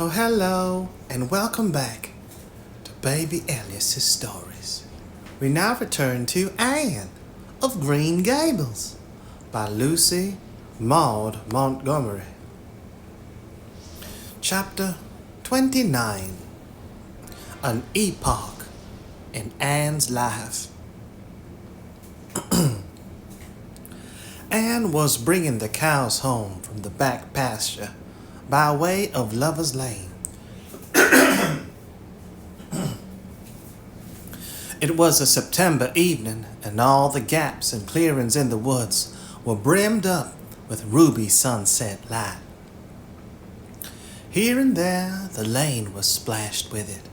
Oh, hello, and welcome back to Baby Alice's Stories. We now return to Anne of Green Gables by Lucy Maud Montgomery. Chapter 29. An Epoch in Anne's Life. Anne was bringing the cows home from the back pasture by way of Lover's Lane. It was a September evening, and all the gaps and clearings in the woods were brimmed up with ruby sunset light. Here and there the lane was splashed with it,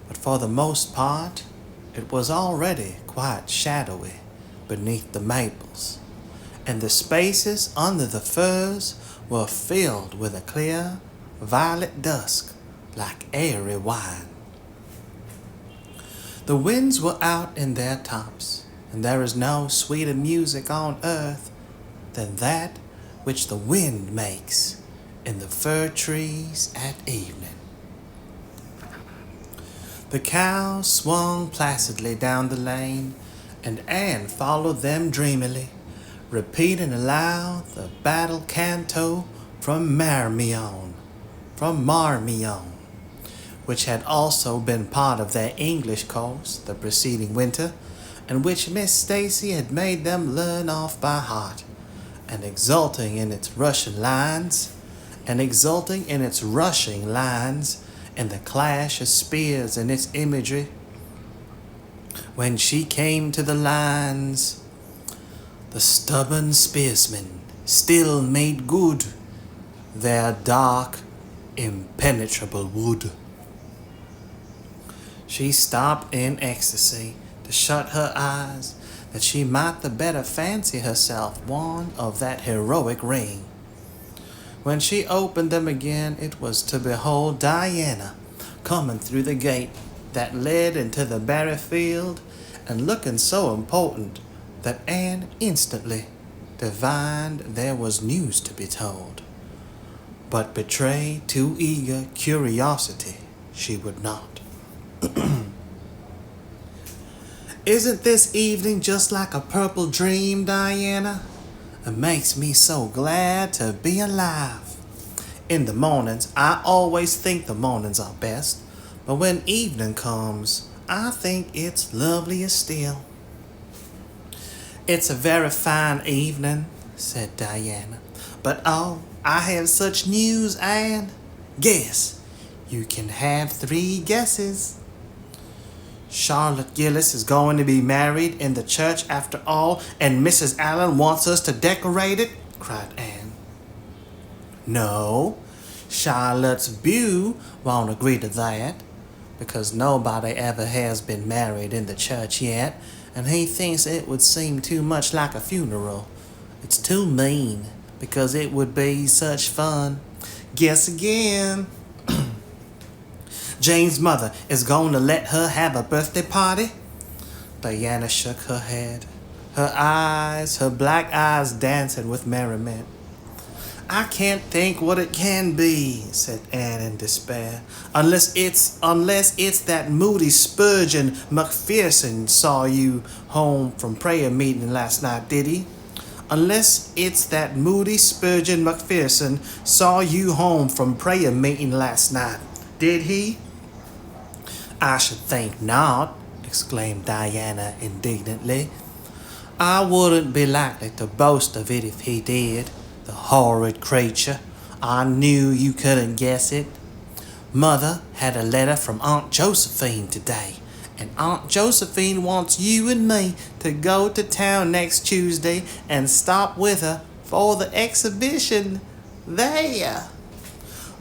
but for the most part it was already quite shadowy beneath the maples, and the spaces under the firs were filled with a clear violet dusk like airy wine. The winds were out in their tops, and there is no sweeter music on earth than that which the wind makes in the fir trees at evening. The cows swung placidly down the lane, and Anne followed them dreamily, repeating aloud the battle canto from Marmion, which had also been part of their English course the preceding winter, and which Miss Stacy had made them learn off by heart, and exulting in its rushing lines, and the clash of spears in its imagery. When she came to the lines, the stubborn spearsmen still made good their dark, impenetrable wood. She stopped in ecstasy to shut her eyes, that she might the better fancy herself one of that heroic ring. When she opened them again, it was to behold Diana coming through the gate that led into the berry field, and looking so important that Anne instantly divined there was news to be told, but betray too eager curiosity she would not. Isn't this evening just like a purple dream, Diana? It makes me so glad to be alive. In the mornings, I always think the mornings are best, but when evening comes, I think it's lovelier still. It's a very fine evening, said Diana, but oh, I have such news, Anne. Guess. You can have 3 guesses. Charlotte Gillis is going to be married in the church after all, and Mrs. Allen wants us to decorate it, cried Anne. No, Charlotte's beau won't agree to that, because nobody ever has been married in the church yet, and he thinks it would seem too much like a funeral. It's too mean, because it would be such fun. Guess again. Jane's mother is going to let her have a birthday party? Diana shook her head, her black eyes dancing with merriment. I can't think what it can be, said Anne in despair, unless it's that Moody Spurgeon Macpherson saw you home from prayer meeting last night, did he? Unless it's that Moody Spurgeon Macpherson saw you home from prayer meeting last night, did he? I should think not, exclaimed Diana indignantly. I wouldn't be likely to boast of it if he did, the horrid creature. I knew you couldn't guess it. Mother had a letter from Aunt Josephine today, and Aunt Josephine wants you and me to go to town next Tuesday and stop with her for the exhibition there.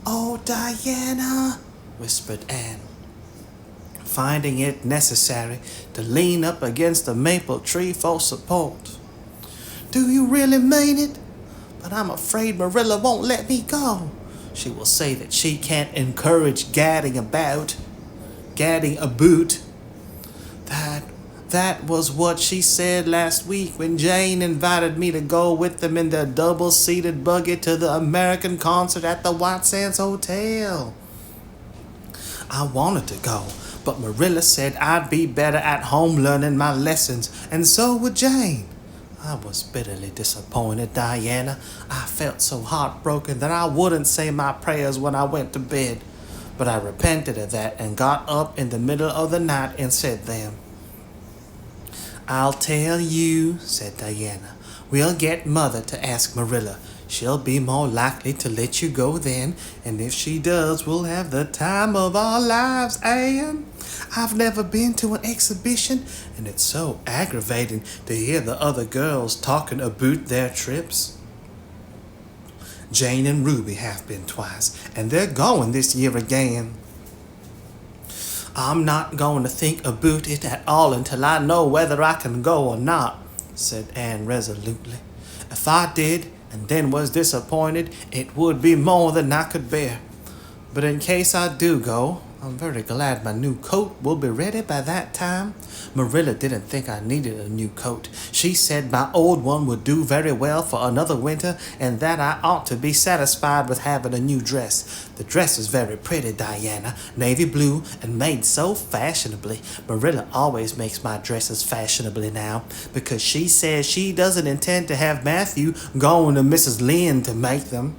Oh, Diana, whispered Anne, finding it necessary to lean up against the maple tree for support. Do you really mean it? But I'm afraid Marilla won't let me go. She will say that she can't encourage gadding about. That was what she said last week when Jane invited me to go with them in their double-seated buggy to the American concert at the White Sands Hotel. I wanted to go, but Marilla said I'd be better at home learning my lessons, and so would Jane. I was bitterly disappointed, Diana. I felt so heartbroken that I wouldn't say my prayers when I went to bed. But I repented of that and got up in the middle of the night and said them. I'll tell you, said Diana. We'll get Mother to ask Marilla. She'll be more likely to let you go then, and if she does, we'll have the time of our lives, Anne. I've never been to an exhibition, and it's so aggravating to hear the other girls talking about their trips. Jane and Ruby have been twice, and they're going this year again. I'm not going to think about it at all until I know whether I can go or not, said Anne resolutely. If I did, and then was disappointed, it would be more than I could bear. But in case I do go, I'm very glad my new coat will be ready by that time. Marilla didn't think I needed a new coat. She said my old one would do very well for another winter, and that I ought to be satisfied with having a new dress. The dress is very pretty, Diana, navy blue and made so fashionably. Marilla always makes my dresses fashionably now, because she says she doesn't intend to have Matthew going to Mrs. Lynde to make them.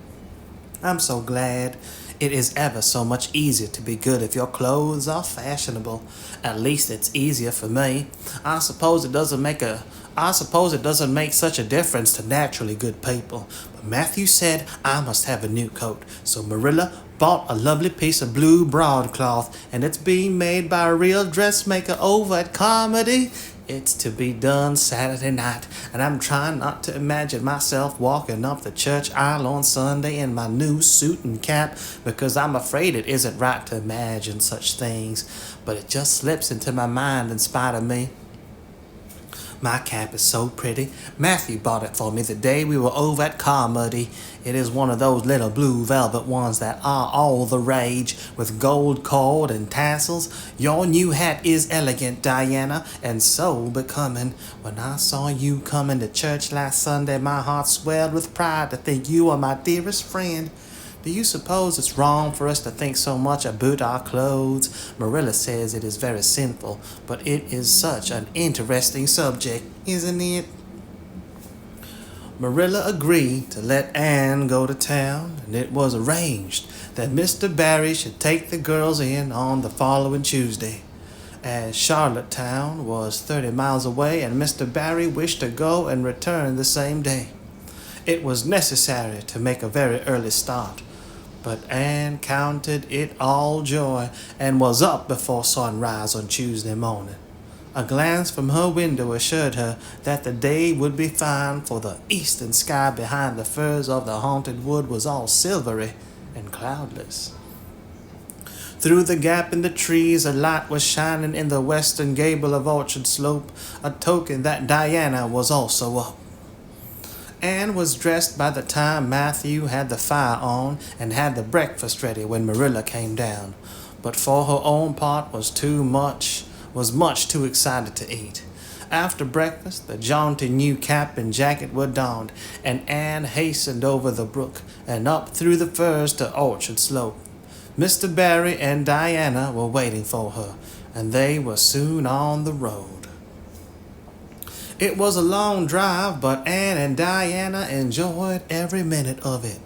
I'm so glad. It is ever so much easier to be good if your clothes are fashionable. At least it's easier for me. I suppose it doesn't make such a difference to naturally good people. But Matthew said I must have a new coat, so Marilla bought a lovely piece of blue broadcloth, and it's being made by a real dressmaker over at Carmody. It's to be done Saturday night, and I'm trying not to imagine myself walking up the church aisle on Sunday in my new suit and cap, because I'm afraid it isn't right to imagine such things, but it just slips into my mind in spite of me. My cap is so pretty. Matthew bought it for me the day we were over at Carmody. It is one of those little blue velvet ones that are all the rage, with gold cord and tassels. Your new hat is elegant, Diana, and so becoming. When I saw you coming to church last Sunday, my heart swelled with pride to think you are my dearest friend. Do you suppose it's wrong for us to think so much about our clothes? Marilla says it is very sinful, but it is such an interesting subject, isn't it? Marilla agreed to let Anne go to town, and it was arranged that Mr. Barry should take the girls in on the following Tuesday. As Charlottetown was 30 miles away, and Mr. Barry wished to go and return the same day, it was necessary to make a very early start. But Anne counted it all joy and was up before sunrise on Tuesday morning. A glance from her window assured her that the day would be fine, for the eastern sky behind the firs of the haunted wood was all silvery and cloudless. Through the gap in the trees, a light was shining in the western gable of Orchard Slope, a token that Diana was also up. Anne was dressed by the time Matthew had the fire on and had the breakfast ready when Marilla came down, but for her own part was much too excited to eat. After breakfast, the jaunty new cap and jacket were donned, and Anne hastened over the brook and up through the firs to Orchard Slope. Mr. Barry and Diana were waiting for her, and they were soon on the road. It was a long drive, but Anne and Diana enjoyed every minute of it.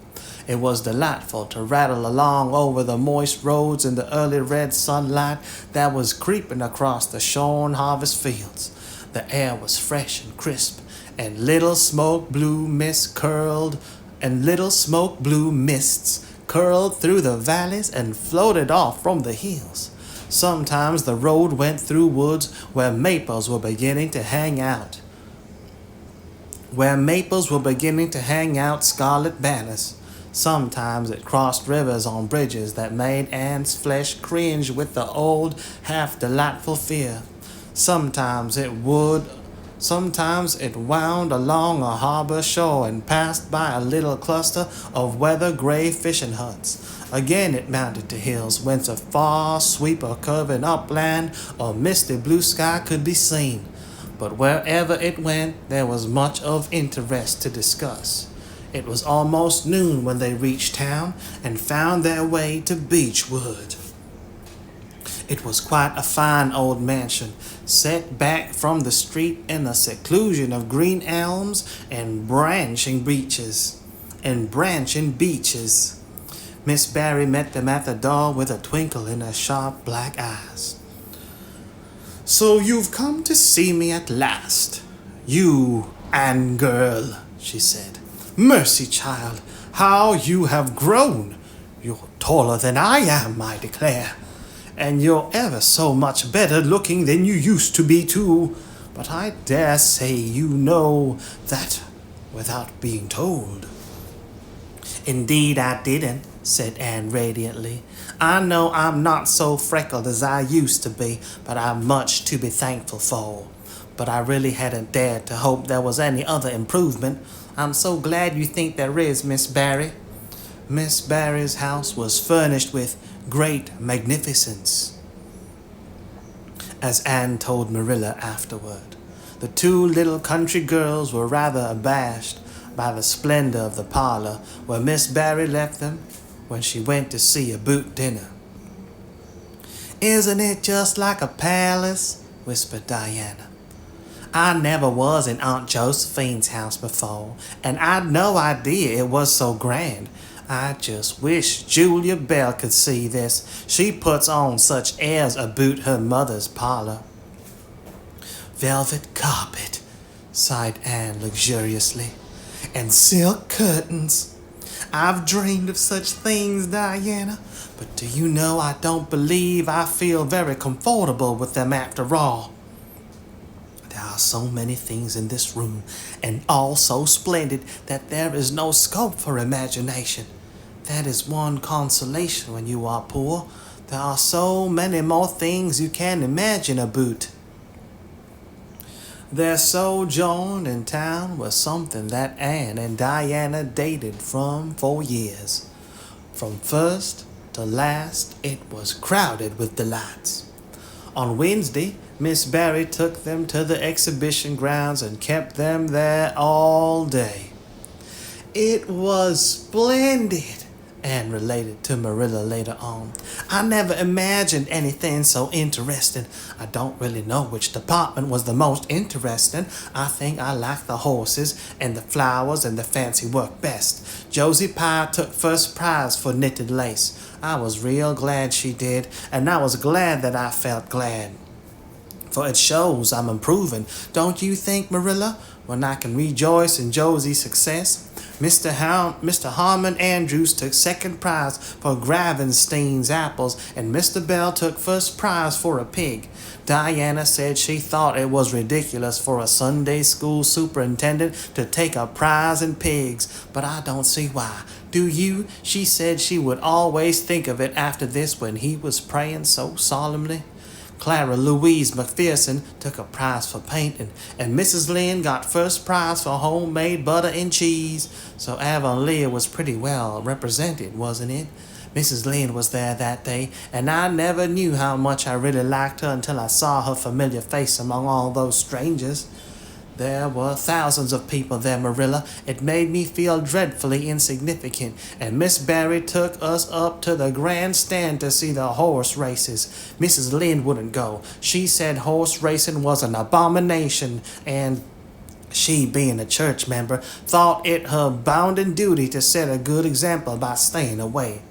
It was delightful to rattle along over the moist roads in the early red sunlight that was creeping across the shorn harvest fields. The air was fresh and crisp, and little smoke blue mists curled through the valleys and floated off from the hills. Sometimes the road went through woods where maples were beginning to hang out scarlet banners. Sometimes it crossed rivers on bridges that made Anne's flesh cringe with the old, half-delightful fear. Sometimes it wound along a harbor shore and passed by a little cluster of weather-gray fishing huts. Again it mounted to hills whence a far sweep of curving upland or misty blue sky could be seen. But wherever it went, there was much of interest to discuss. It was almost noon when they reached town and found their way to Beechwood. It was quite a fine old mansion, set back from the street in a seclusion of green elms and branching beeches. Miss Barry met them at the door with a twinkle in her sharp black eyes. "So you've come to see me at last, you Anne girl," she said. "Mercy, child, how you have grown! You're taller than I am, I declare. And you're ever so much better looking than you used to be, too. But I dare say you know that without being told." "Indeed I didn't," said Anne radiantly. "I know I'm not so freckled as I used to be, but I've much to be thankful for. But I really hadn't dared to hope there was any other improvement. I'm so glad you think there is, Miss Barry." Miss Barry's house was furnished with great magnificence, as Anne told Marilla afterward. The two little country girls were rather abashed by the splendor of the parlor where Miss Barry left them when she went to see a boot dinner. "Isn't it just like a palace?" whispered Diana. "I never was in Aunt Josephine's house before, and I'd no idea it was so grand. I just wish Julia Bell could see this. She puts on such airs about her mother's parlor." "Velvet carpet," sighed Anne luxuriously, "and silk curtains. I've dreamed of such things, Diana, but do you know I don't believe I feel very comfortable with them after all. There are so many things in this room, and all so splendid that there is no scope for imagination. That is one consolation when you are poor. There are so many more things you can imagine about." Their sojourn in town was something that Anne and Diana dated from for years. From first to last, it was crowded with delights. On Wednesday, Miss Barry took them to the exhibition grounds and kept them there all day. "It was splendid," Anne related to Marilla later on. "I never imagined anything so interesting. I don't really know which department was the most interesting. I think I liked the horses and the flowers and the fancy work best. Josie Pye took first prize for knitted lace. I was real glad she did, and I was glad that I felt glad. For it shows I'm improving, don't you think, Marilla, when I can rejoice in Josie's success? Mr. Harmon Andrews took second prize for Gravenstein's apples, and Mr. Bell took first prize for a pig. Diana said she thought it was ridiculous for a Sunday school superintendent to take a prize in pigs, but I don't see why. Do you? She said she would always think of it after this when he was praying so solemnly. Clara Louise McPherson took a prize for painting, and Mrs. Lynde got first prize for homemade butter and cheese. So Avonlea was pretty well represented, wasn't it? Mrs. Lynde was there that day, and I never knew how much I really liked her until I saw her familiar face among all those strangers. There were thousands of people there, Marilla. It made me feel dreadfully insignificant, and Miss Barry took us up to the grandstand to see the horse races. Mrs. Lynde wouldn't go. She said horse racing was an abomination, and she, being a church member, thought it her bounden duty to set a good example by staying away.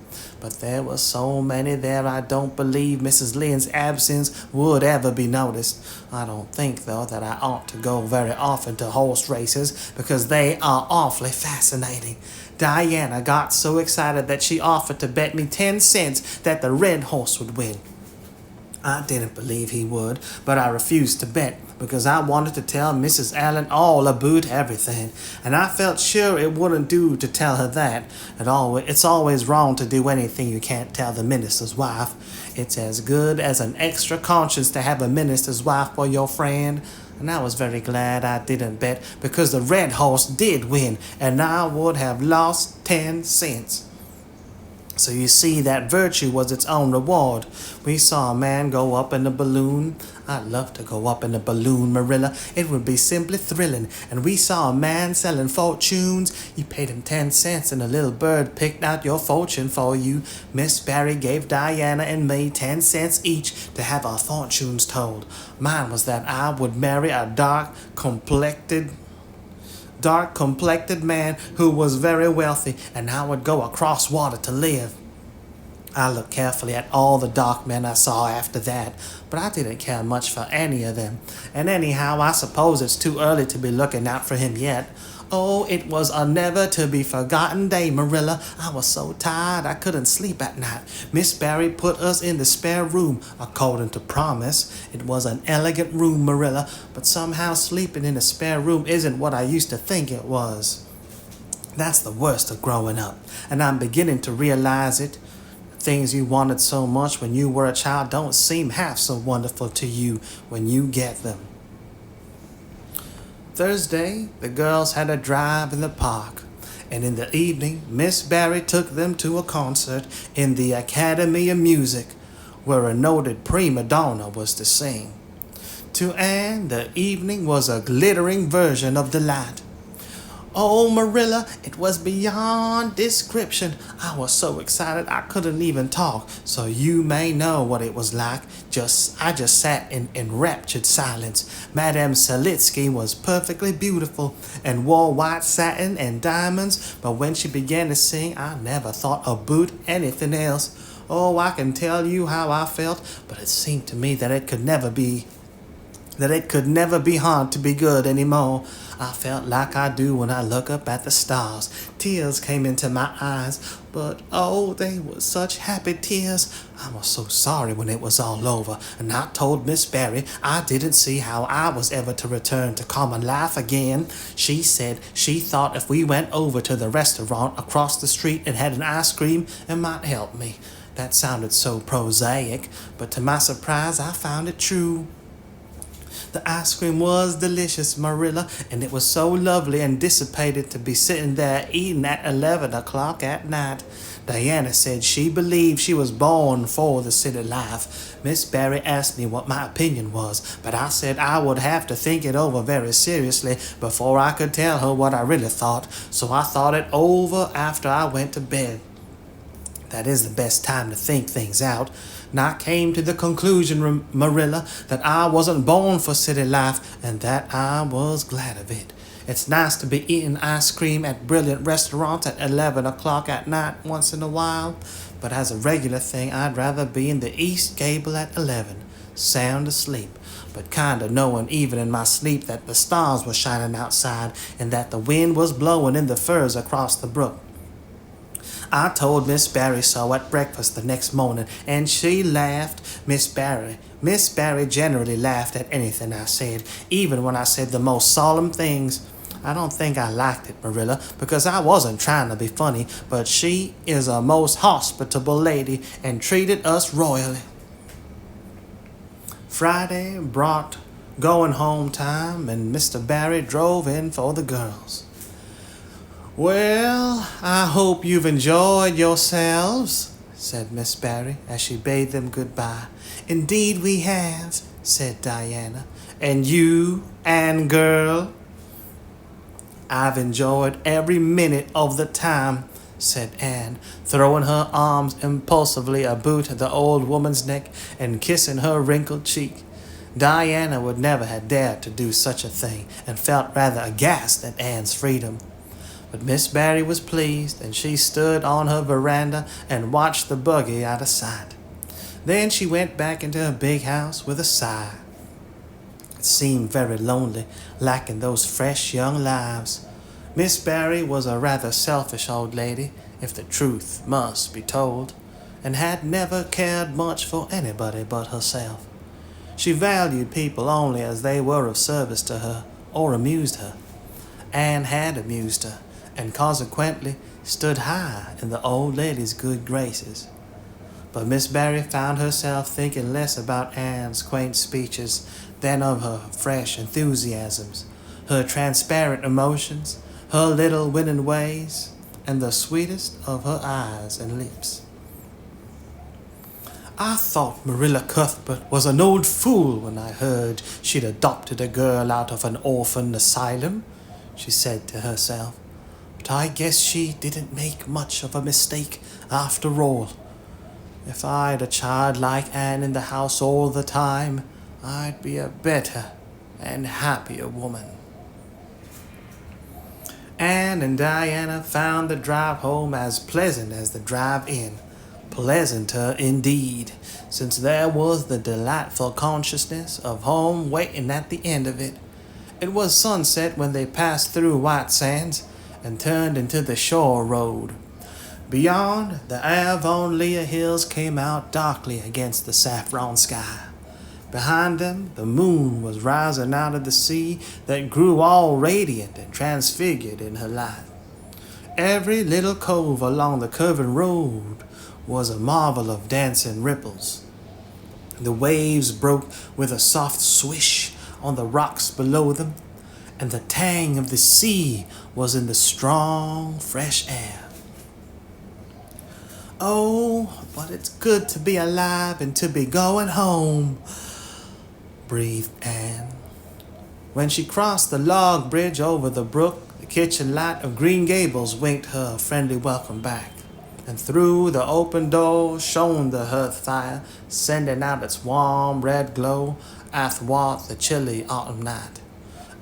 But there were so many there I don't believe Mrs. Lynde's absence would ever be noticed. I don't think, though, that I ought to go very often to horse races because they are awfully fascinating. Diana got so excited that she offered to bet me 10 cents that the red horse would win. I didn't believe he would, but I refused to bet because I wanted to tell Mrs. Allen all about everything, and I felt sure it wouldn't do to tell her that. It's always wrong to do anything you can't tell the minister's wife. It's as good as an extra conscience to have a minister's wife for your friend. And I was very glad I didn't bet because the red horse did win, and I would have lost 10 cents. So you see, that virtue was its own reward. We saw a man go up in a balloon. I'd love to go up in a balloon, Marilla. It would be simply thrilling. And we saw a man selling fortunes. You paid him 10 cents and a little bird picked out your fortune for you. Miss Barry gave Diana and me 10 cents each to have our fortunes told. Mine was that I would marry a dark-complected man who was very wealthy, and I would go across water to live. I looked carefully at all the dark men I saw after that, but I didn't care much for any of them. And anyhow, I suppose it's too early to be looking out for him yet. Oh, it was a never-to-be-forgotten day, Marilla. I was so tired I couldn't sleep at night. Miss Barry put us in the spare room, according to promise. It was an elegant room, Marilla, but somehow sleeping in a spare room isn't what I used to think it was. That's the worst of growing up, and I'm beginning to realize it. Things you wanted so much when you were a child don't seem half so wonderful to you when you get them. Thursday, the girls had a drive in the park, and in the evening, Miss Barry took them to a concert in the Academy of Music, where a noted prima donna was to sing. To Anne, the evening was a glittering version of delight. Oh, Marilla, it was beyond description. I was so excited I couldn't even talk, so you may know what it was like. I just sat in enraptured silence. Madame Selitsky was perfectly beautiful and wore white satin and diamonds, but when she began to sing, I never thought about anything else. Oh, I can tell you how I felt, but it seemed to me that it could never be hard to be good anymore. I felt like I do when I look up at the stars. Tears came into my eyes, but oh, they were such happy tears. I was so sorry when it was all over, and I told Miss Barry I didn't see how I was ever to return to common life again. She said she thought if we went over to the restaurant across the street and had an ice cream, it might help me. That sounded so prosaic, but to my surprise I found it true. The ice cream was delicious, Marilla, and it was so lovely and dissipated to be sitting there eating at 11 o'clock at night. Diana said she believed she was born for the city life. Miss Barry asked me what my opinion was, but I said I would have to think it over very seriously before I could tell her what I really thought, so I thought it over after I went to bed. That is the best time to think things out. And I came to the conclusion, Marilla, that I wasn't born for city life, and that I was glad of it. It's nice to be eating ice cream at brilliant restaurants at 11 o'clock at night once in a while, but as a regular thing, I'd rather be in the East Gable at 11, sound asleep, but kinda knowing even in my sleep that the stars were shining outside and that the wind was blowing in the firs across the brook. I told Miss Barry so at breakfast the next morning, and she laughed. Miss Barry generally laughed at anything I said, even when I said the most solemn things. I don't think I liked it, Marilla, because I wasn't trying to be funny, but she is a most hospitable lady and treated us royally. Friday brought going home time, and Mr. Barry drove in for the girls. Well, I hope you've enjoyed yourselves, said Miss Barry as she bade them goodbye. Indeed we have, said Diana. And you, Anne girl? I've enjoyed every minute of the time, said Anne, throwing her arms impulsively about the old woman's neck and kissing her wrinkled cheek. Diana would never have dared to do such a thing, and felt rather aghast at Anne's freedom. But Miss Barry was pleased, and she stood on her veranda and watched the buggy out of sight. Then she went back into her big house with a sigh. It seemed very lonely, lacking those fresh young lives. Miss Barry was a rather selfish old lady, if the truth must be told, and had never cared much for anybody but herself. She valued people only as they were of service to her or amused her. Anne had amused her, and consequently stood high in the old lady's good graces. But Miss Barry found herself thinking less about Anne's quaint speeches than of her fresh enthusiasms, her transparent emotions, her little winning ways, and the sweetest of her eyes and lips. I thought Marilla Cuthbert was an old fool when I heard she'd adopted a girl out of an orphan asylum, she said to herself. But I guess she didn't make much of a mistake after all. If I'd a child like Anne in the house all the time, I'd be a better and happier woman. Anne and Diana found the drive home as pleasant as the drive in. Pleasanter indeed, since there was the delightful consciousness of home waiting at the end of it. It was sunset when they passed through White Sands and turned into the shore road. Beyond, the Avonlea hills came out darkly against the saffron sky. Behind them, the moon was rising out of the sea that grew all radiant and transfigured in her light. Every little cove along the curving road was a marvel of dancing ripples. The waves broke with a soft swish on the rocks below them, and the tang of the sea was in the strong, fresh air. Oh, but it's good to be alive and to be going home, breathed Anne. When she crossed the log bridge over the brook, the kitchen light of Green Gables winked her a friendly welcome back, and through the open door shone the hearth fire, sending out its warm red glow athwart the chilly autumn night.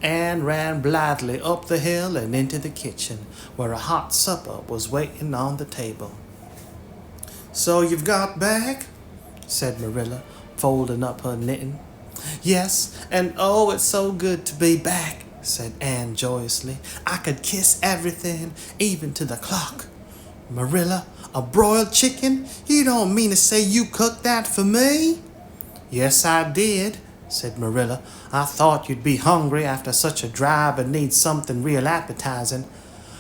Anne ran blithely up the hill and into the kitchen, where a hot supper was waiting on the table. "So you've got back?" said Marilla, folding up her knitting. "Yes, and oh, it's so good to be back," said Anne joyously. "I could kiss everything, even to the clock. Marilla, a broiled chicken? You don't mean to say you cooked that for me?" "Yes, I did," said Marilla. "I thought you'd be hungry after such a drive and need something real appetizing.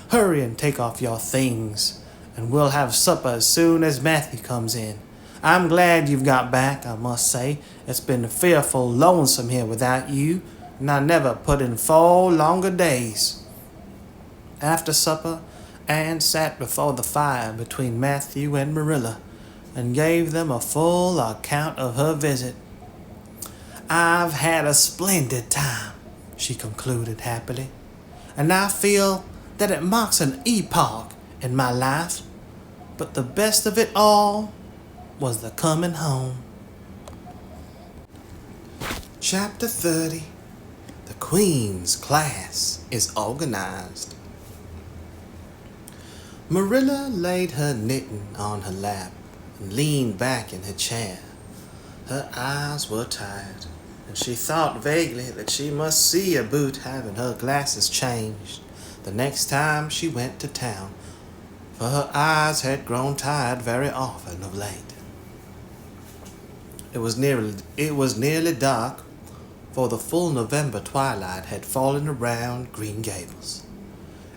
Hurry and take off your things, and we'll have supper as soon as Matthew comes in. I'm glad you've got back, I must say. It's been fearful lonesome here without you, and I never put in 4 longer days." After supper, Anne sat before the fire between Matthew and Marilla, and gave them a full account of her visit. "I've had a splendid time," she concluded happily, "and I feel that it marks an epoch in my life. But the best of it all was the coming home." Chapter 30. The Queen's Class is Organized. Marilla laid her knitting on her lap and leaned back in her chair. Her eyes were tired, and she thought vaguely that she must see about having her glasses changed the next time she went to town, for her eyes had grown tired very often of late. It was nearly dark, for the full November twilight had fallen around Green Gables,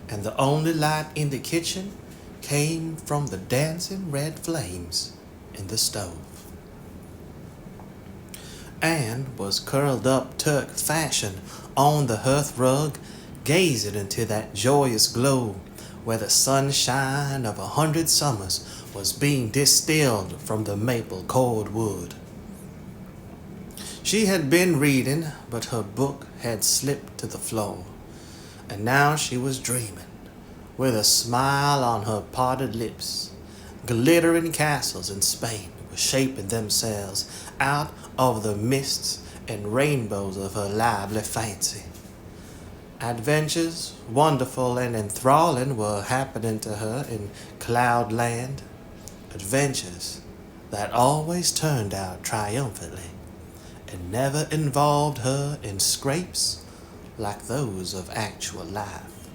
and the only light in the kitchen came from the dancing red flames in the stove. Anne was curled up Turk fashion on the hearth rug, gazing into that joyous glow where the sunshine of 100 summers was being distilled from the maple cord wood. She had been reading, but her book had slipped to the floor, and now she was dreaming, with a smile on her parted lips. Glittering castles in Spain were shaping themselves out of the mists and rainbows of her lively fancy. Adventures, wonderful and enthralling, were happening to her in Cloudland. Adventures that always turned out triumphantly and never involved her in scrapes like those of actual life.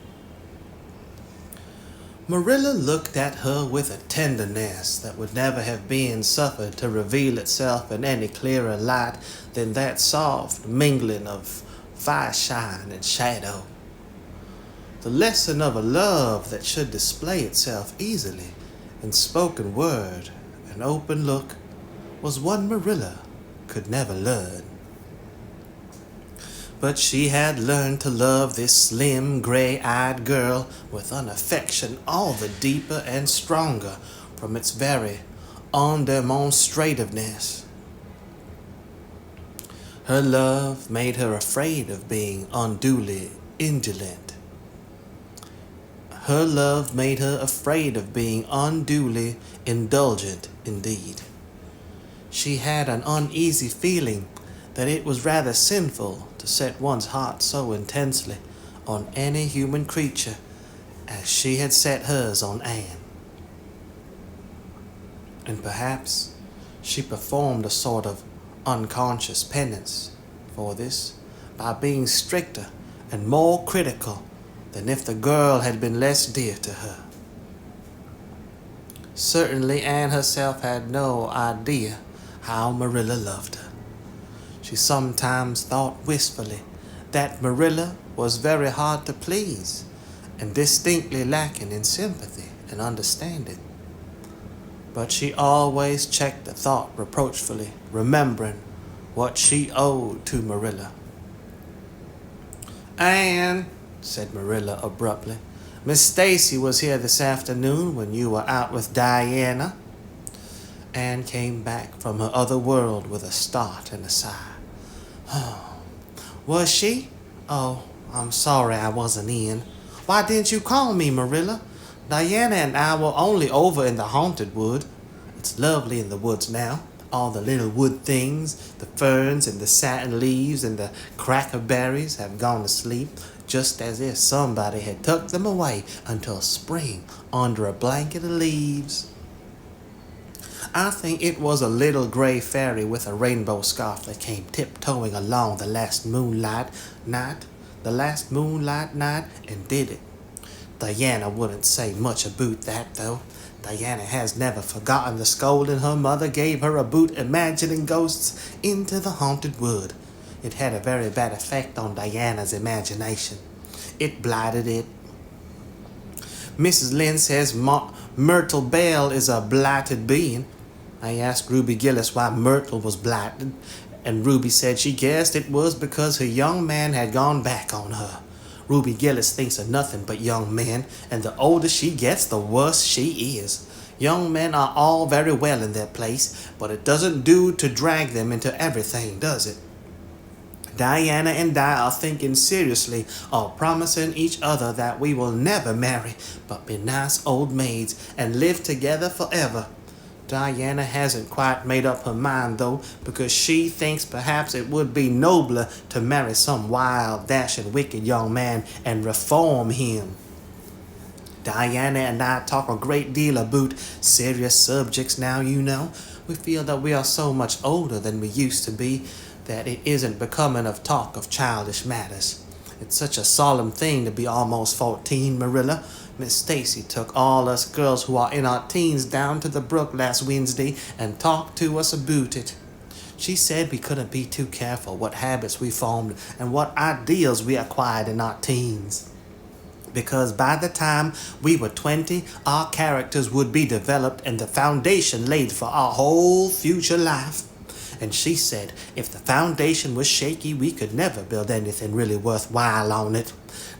Marilla looked at her with a tenderness that would never have been suffered to reveal itself in any clearer light than that soft mingling of fireshine and shadow. The lesson of a love that should display itself easily in spoken word and open look was one Marilla could never learn. But she had learned to love this slim, gray-eyed girl with an affection all the deeper and stronger from its very undemonstrativeness. Her love made her afraid of being unduly indolent. Her love made her afraid of being unduly indulgent indeed. She had an uneasy feeling that it was rather sinful to set one's heart so intensely on any human creature as she had set hers on Anne. And perhaps she performed a sort of unconscious penance for this by being stricter and more critical than if the girl had been less dear to her. Certainly Anne herself had no idea how Marilla loved her. She sometimes thought wistfully that Marilla was very hard to please and distinctly lacking in sympathy and understanding. But she always checked the thought reproachfully, remembering what she owed to Marilla. "Anne," said Marilla abruptly, "Miss Stacy was here this afternoon when you were out with Diana." Anne came back from her other world with a start and a sigh. "Oh, was she? Oh, I'm sorry I wasn't in. Why didn't you call me, Marilla? Diana and I were only over in the haunted wood. It's lovely in the woods now. All the little wood things, the ferns and the satin leaves and the crackerberries have gone to sleep, just as if somebody had tucked them away until spring under a blanket of leaves. I think it was a little gray fairy with a rainbow scarf that came tiptoeing along the last moonlight night, and did it. Diana wouldn't say much about that, though. Diana has never forgotten the scolding her mother gave her about imagining ghosts into the haunted wood. It had a very bad effect on Diana's imagination. It blighted it. Mrs. Lynde says Myrtle Bell is a blighted being. I asked Ruby Gillis why Myrtle was blighted, and Ruby said she guessed it was because her young man had gone back on her. Ruby Gillis thinks of nothing but young men, and the older she gets, the worse she is. Young men are all very well in their place, but it doesn't do to drag them into everything, does it? Diana and I are thinking seriously of promising each other that we will never marry, but be nice old maids and live together forever. Diana hasn't quite made up her mind, though, because she thinks perhaps it would be nobler to marry some wild, dashing, wicked young man and reform him. Diana and I talk a great deal about serious subjects now, you know. We feel that we are so much older than we used to be that it isn't becoming of talk of childish matters. It's such a solemn thing to be almost 14, Marilla. Miss Stacy took all us girls who are in our teens down to the Brook last Wednesday and talked to us about it. She said we couldn't be too careful what habits we formed and what ideals we acquired in our teens, because by the time we were 20, our characters would be developed and the foundation laid for our whole future life. And she said if the foundation was shaky, we could never build anything really worthwhile on it.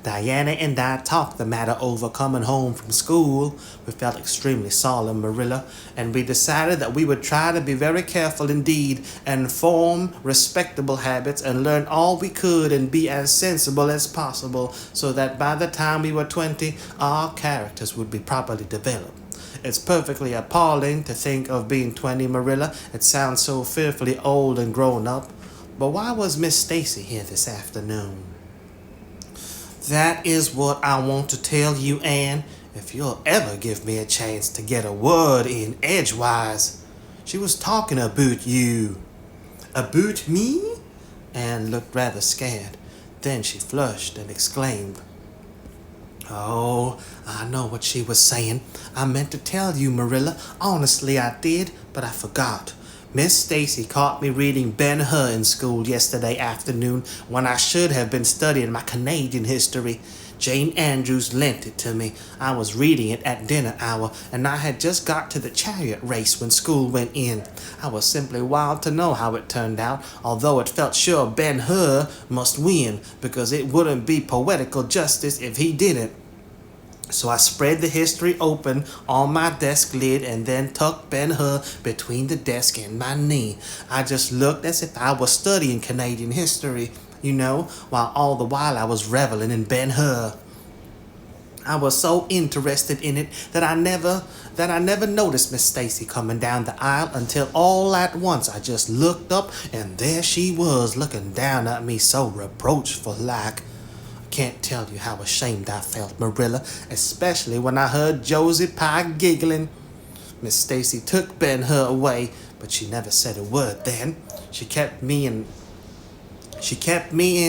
Diana and I talked the matter over coming home from school. We felt extremely solemn, Marilla, and we decided that we would try to be very careful indeed and form respectable habits and learn all we could and be as sensible as possible so that by the time we were 20, our characters would be properly developed. It's perfectly appalling to think of being 20, Marilla. It sounds so fearfully old and grown up. But why was Miss Stacy here this afternoon? That is what I want to tell you, Anne, if you'll ever give me a chance to get a word in edgewise. She was talking about you. About me? Anne looked rather scared. Then she flushed and exclaimed, "Oh, I know what she was saying. I meant to tell you, Marilla. Honestly, I did, but I forgot. Miss Stacy caught me reading Ben-Hur in school yesterday afternoon when I should have been studying my Canadian history. Jane Andrews lent it to me. I was reading it at dinner hour, and I had just got to the chariot race when school went in. I was simply wild to know how it turned out, although it felt sure Ben-Hur must win, because it wouldn't be poetical justice if he didn't. So I spread the history open on my desk lid and then tucked Ben-Hur between the desk and my knee. I just looked as if I was studying Canadian history, while all the while I was reveling in Ben-Hur. I was so interested in it that I never noticed Miss Stacy coming down the aisle until all at once I just looked up and there she was looking down at me so reproachful like. Can't tell you how ashamed I felt, Marilla, especially when I heard Josie Pye giggling. Miss Stacy took Ben-Hur away, but she never said a word then. She kept me in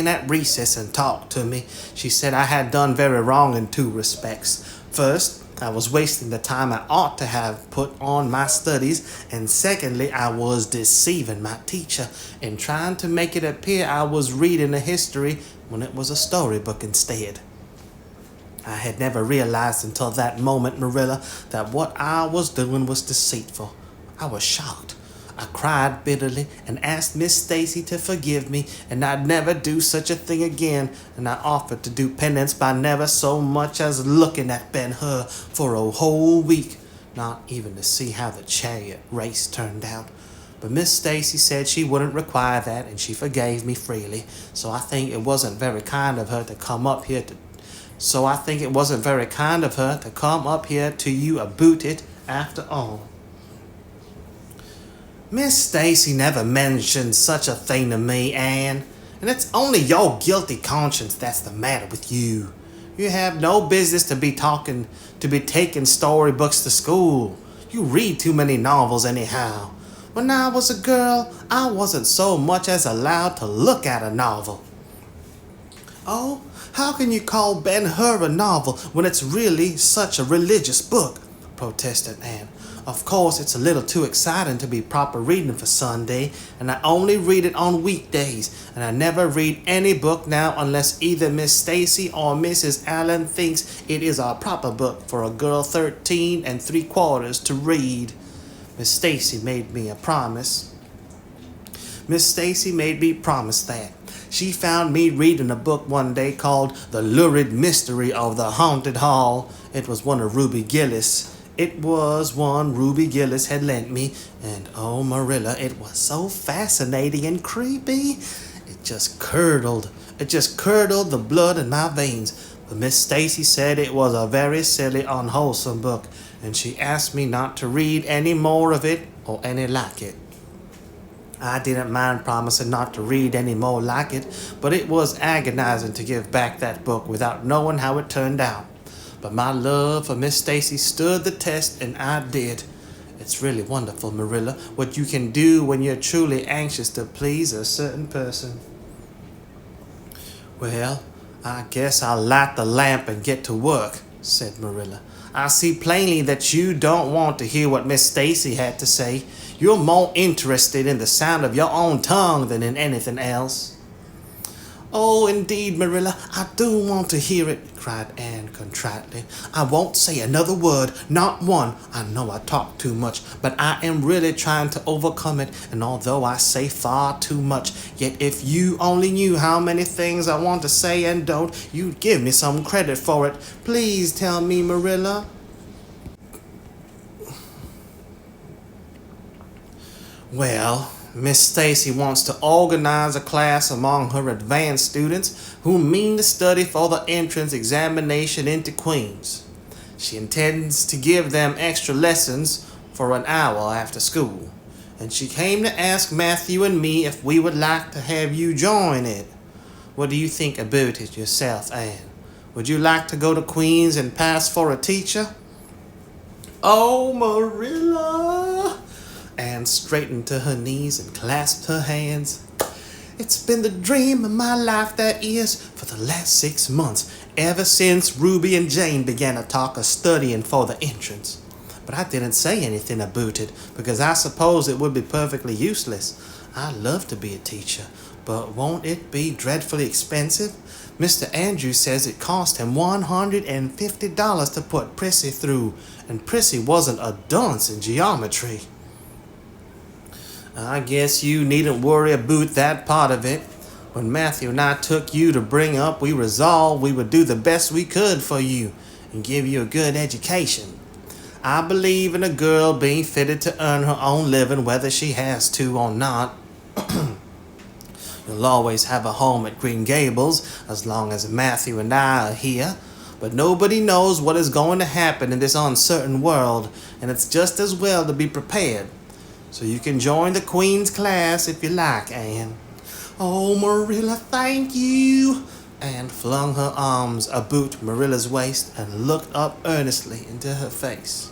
at recess and talked to me. She said I had done very wrong in two respects. First, I was wasting the time I ought to have put on my studies, and secondly, I was deceiving my teacher in trying to make it appear I was reading a history when it was a storybook instead. I had never realized until that moment, Marilla, that what I was doing was deceitful. I was shocked. I cried bitterly and asked Miss Stacy to forgive me, and I'd never do such a thing again, and I offered to do penance by never so much as looking at Ben-Hur for a whole week, not even to see how the chariot race turned out. But Miss Stacy said she wouldn't require that, and she forgave me freely, so I think it wasn't very kind of her to come up here to you about it after all. Miss Stacy never mentioned such a thing to me, Anne, and it's only your guilty conscience that's the matter with you. You have no business to be taking storybooks to school. You read too many novels anyhow. When I was a girl, I wasn't so much as allowed to look at a novel. Oh, how can you call Ben-Hur a novel when it's really such a religious book? Protested Anne. Of course, it's a little too exciting to be proper reading for Sunday, and I only read it on weekdays, and I never read any book now unless either Miss Stacy or Mrs. Allen thinks it is a proper book for a girl 13 3/4 to read. Miss Stacy made me promise that. She found me reading a book one day called The Lurid Mystery of the Haunted Hall. It was one Ruby Gillis had lent me, and oh, Marilla, it was so fascinating and creepy. It just curdled the blood in my veins. But Miss Stacy said it was a very silly, unwholesome book, and she asked me not to read any more of it or any like it. I didn't mind promising not to read any more like it, but it was agonizing to give back that book without knowing how it turned out. But my love for Miss Stacy stood the test, and I did. It's really wonderful, Marilla, what you can do when you're truly anxious to please a certain person. Well, I guess I'll light the lamp and get to work, said Marilla. I see plainly that you don't want to hear what Miss Stacy had to say. You're more interested in the sound of your own tongue than in anything else. Oh, indeed, Marilla, I do want to hear it, cried Anne contritely. I won't say another word, not one. I know I talk too much, but I am really trying to overcome it, and although I say far too much, yet if you only knew how many things I want to say and don't, you'd give me some credit for it. Please tell me, Marilla. Well, Miss Stacy wants to organize a class among her advanced students who mean to study for the entrance examination into Queens. She intends to give them extra lessons for an hour after school, and she came to ask Matthew and me if we would like to have you join it. What do you think about it yourself, Anne? Would you like to go to Queens and pass for a teacher? Oh, Marilla! Anne straightened to her knees and clasped her hands. It's been the dream of my life, that is, for the last 6 months, ever since Ruby and Jane began to talk of studying for the entrance. But I didn't say anything about it, because I suppose it would be perfectly useless. I'd love to be a teacher, but won't it be dreadfully expensive? Mr. Andrews says it cost him $150 to put Prissy through, and Prissy wasn't a dunce in geometry. I guess you needn't worry about that part of it. When Matthew and I took you to bring up, we resolved we would do the best we could for you, and give you a good education. I believe in a girl being fitted to earn her own living whether she has to or not. You'll always have a home at Green Gables as long as Matthew and I are here, but nobody knows what is going to happen in this uncertain world, and it's just as well to be prepared. So you can join the Queen's class if you like, Anne." "Oh, Marilla, thank you." Anne flung her arms about Marilla's waist and looked up earnestly into her face.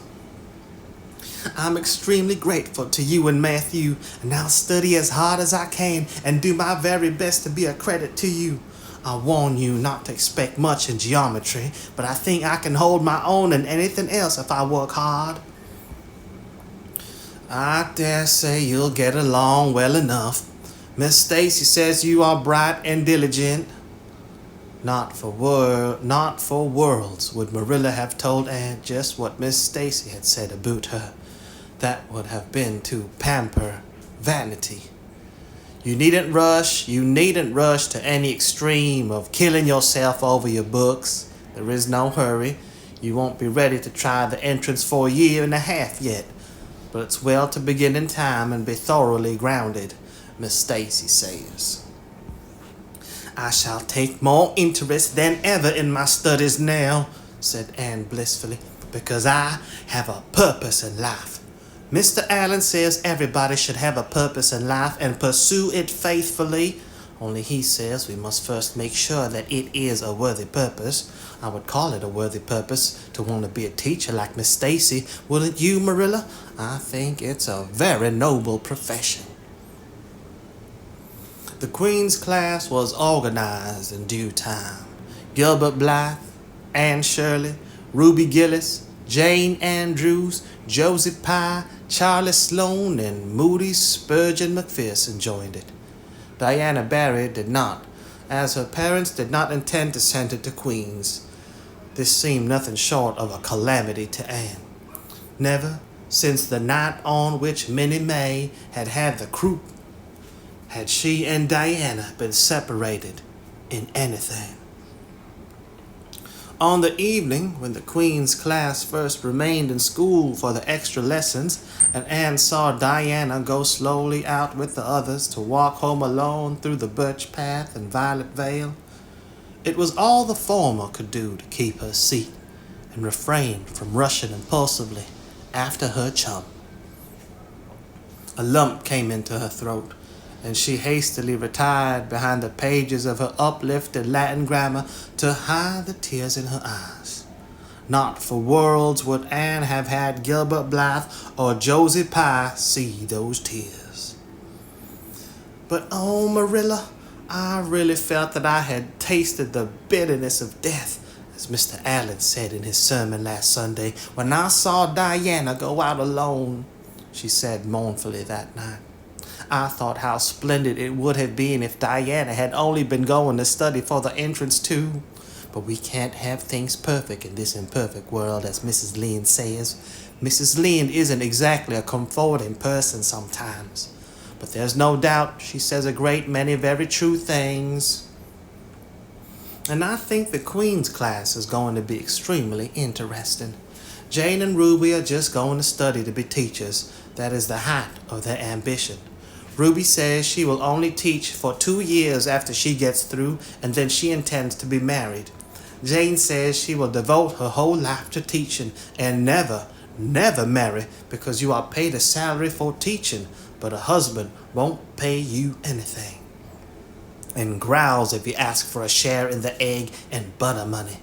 "I'm extremely grateful to you and Matthew, and I'll study as hard as I can and do my very best to be a credit to you. I warn you not to expect much in geometry, but I think I can hold my own in anything else if I work hard." "I dare say you'll get along well enough. Miss Stacy says you are bright and diligent." Not for worlds would Marilla have told Anne just what Miss Stacy had said about her. That would have been to pamper vanity. You needn't rush to any extreme of killing yourself over your books. There is no hurry. You won't be ready to try the entrance for a year and a half yet. But it's well to begin in time and be thoroughly grounded, Miss Stacy says. "I shall take more interest than ever in my studies now," said Anne blissfully, "because I have a purpose in life. Mr. Allen says everybody should have a purpose in life and pursue it faithfully. Only he says we must first make sure that it is a worthy purpose. I would call it a worthy purpose to want to be a teacher like Miss Stacy, wouldn't you, Marilla? I think it's a very noble profession." The Queen's class was organized in due time. Gilbert Blythe, Anne Shirley, Ruby Gillis, Jane Andrews, Josie Pye, Charlie Sloane, and Moody Spurgeon McPherson joined it. Diana Barry did not, as her parents did not intend to send her to Queen's. This seemed nothing short of a calamity to Anne. Never, since the night on which Minnie May had had the croup, had she and Diana been separated in anything. On the evening when the Queen's class first remained in school for the extra lessons, and Anne saw Diana go slowly out with the others to walk home alone through the birch path and violet vale, it was all the former could do to keep her seat and refrain from rushing impulsively after her chum. A lump came into her throat, and she hastily retired behind the pages of her uplifted Latin grammar to hide the tears in her eyes. Not for worlds would Anne have had Gilbert Blythe or Josie Pye see those tears. "But oh, Marilla, I really felt that I had tasted the bitterness of death, as Mr. Allen said in his sermon last Sunday, when I saw Diana go out alone," she said mournfully that night. "I thought how splendid it would have been if Diana had only been going to study for the entrance too. But we can't have things perfect in this imperfect world, as Mrs. Lynde says. Mrs. Lynde isn't exactly a comforting person sometimes. But there's no doubt she says a great many very true things. And I think the Queen's class is going to be extremely interesting. Jane and Ruby are just going to study to be teachers. That is the height of their ambition. Ruby says she will only teach for 2 years after she gets through, and then she intends to be married. Jane says she will devote her whole life to teaching and never marry, because you are paid a salary for teaching, but a husband won't pay you anything, and growls if you ask for a share in the egg and butter money.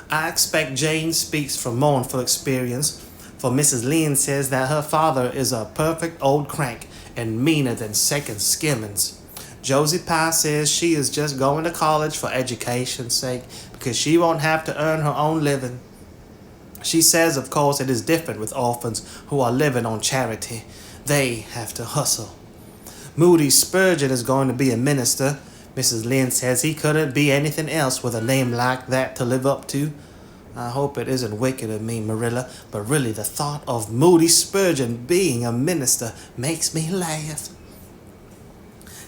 I expect Jane speaks from mournful experience, for Mrs. Lynde says that her father is a perfect old crank and meaner than second skimmings. Josie Pye says she is just going to college for education's sake, because she won't have to earn her own living. She says, of course, it is different with orphans who are living on charity. They have to hustle. Moody Spurgeon is going to be a minister. Mrs. Lynde says he couldn't be anything else with a name like that to live up to. I hope it isn't wicked of me, Marilla, but really the thought of Moody Spurgeon being a minister makes me laugh.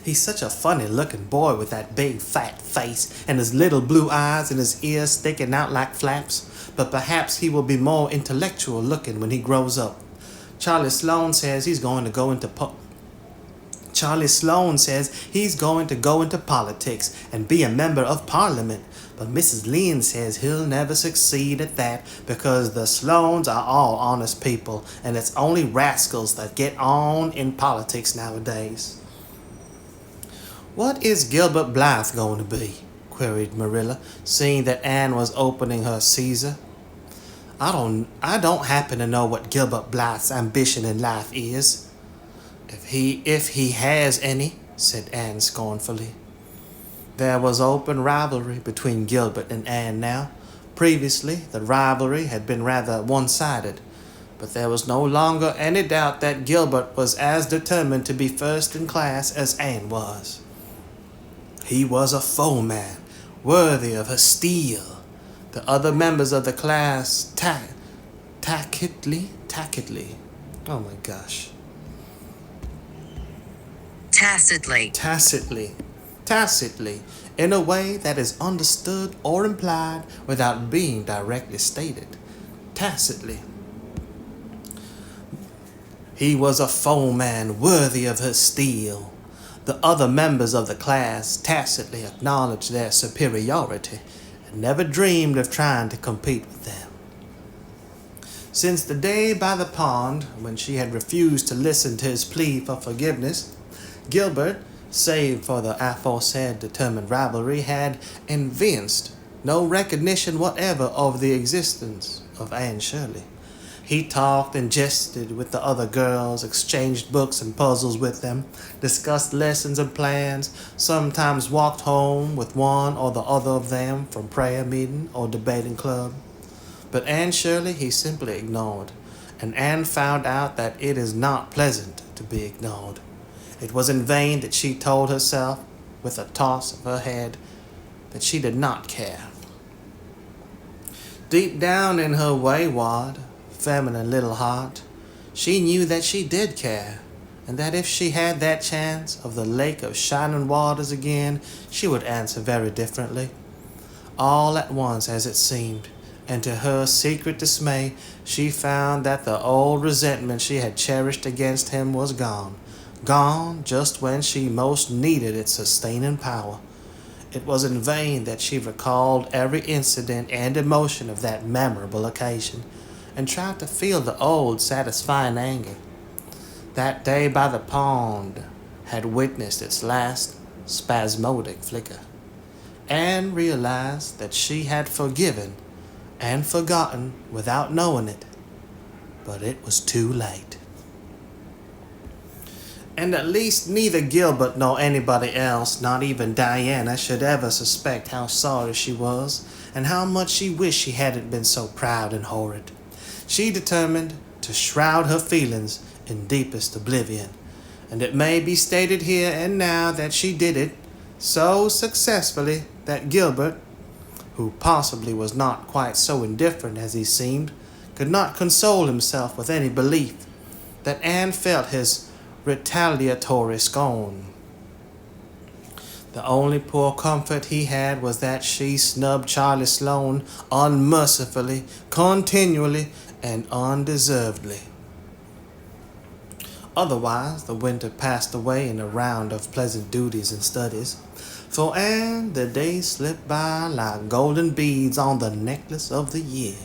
He's such a funny-looking boy with that big fat face and his little blue eyes and his ears sticking out like flaps, but perhaps he will be more intellectual-looking when he grows up. Charlie Sloane says he's going to go into politics and be a member of Parliament, but Mrs. Lynn says he'll never succeed at that because the Sloanes are all honest people and it's only rascals that get on in politics nowadays. "What is Gilbert Blythe going to be?" queried Marilla, seeing that Anne was opening her Caesar. I don't happen to know what Gilbert Blythe's ambition in life is. If he has any," said Anne scornfully. There was open rivalry between Gilbert and Anne now. Previously, the rivalry had been rather one-sided, but there was no longer any doubt that Gilbert was as determined to be first in class as Anne was. He was a foeman, worthy of her steel. The other members of the class tacitly. Oh my gosh. Tacitly, in a way that is understood or implied without being directly stated. Tacitly. He was a foeman worthy of her steel. The other members of the class tacitly acknowledged their superiority and never dreamed of trying to compete with them. Since the day by the pond, when she had refused to listen to his plea for forgiveness, Gilbert, save for the aforesaid determined rivalry, had evinced no recognition whatever of the existence of Anne Shirley. He talked and jested with the other girls, exchanged books and puzzles with them, discussed lessons and plans, sometimes walked home with one or the other of them from prayer meeting or debating club. But Anne Shirley he simply ignored, and Anne found out that it is not pleasant to be ignored. It was in vain that she told herself, with a toss of her head, that she did not care. Deep down in her wayward, feminine little heart, she knew that she did care, and that if she had that chance of the lake of shining waters again, she would answer very differently. All at once, as it seemed, and to her secret dismay, she found that the old resentment she had cherished against him was gone. Gone just when she most needed its sustaining power. It was in vain that she recalled every incident and emotion of that memorable occasion, and tried to feel the old satisfying anger. That day by the pond had witnessed its last spasmodic flicker. Anne realized that she had forgiven and forgotten without knowing it, but it was too late. And at least neither Gilbert nor anybody else, not even Diana, should ever suspect how sorry she was, and how much she wished she hadn't been so proud and horrid. She determined to shroud her feelings in deepest oblivion, and it may be stated here and now that she did it so successfully that Gilbert, who possibly was not quite so indifferent as he seemed, could not console himself with any belief that Anne felt his retaliatory scorn. The only poor comfort he had was that she snubbed Charlie Sloane unmercifully, continually, and undeservedly. Otherwise, the winter passed away in a round of pleasant duties and studies. For Anne, the days slipped by like golden beads on the necklace of the year.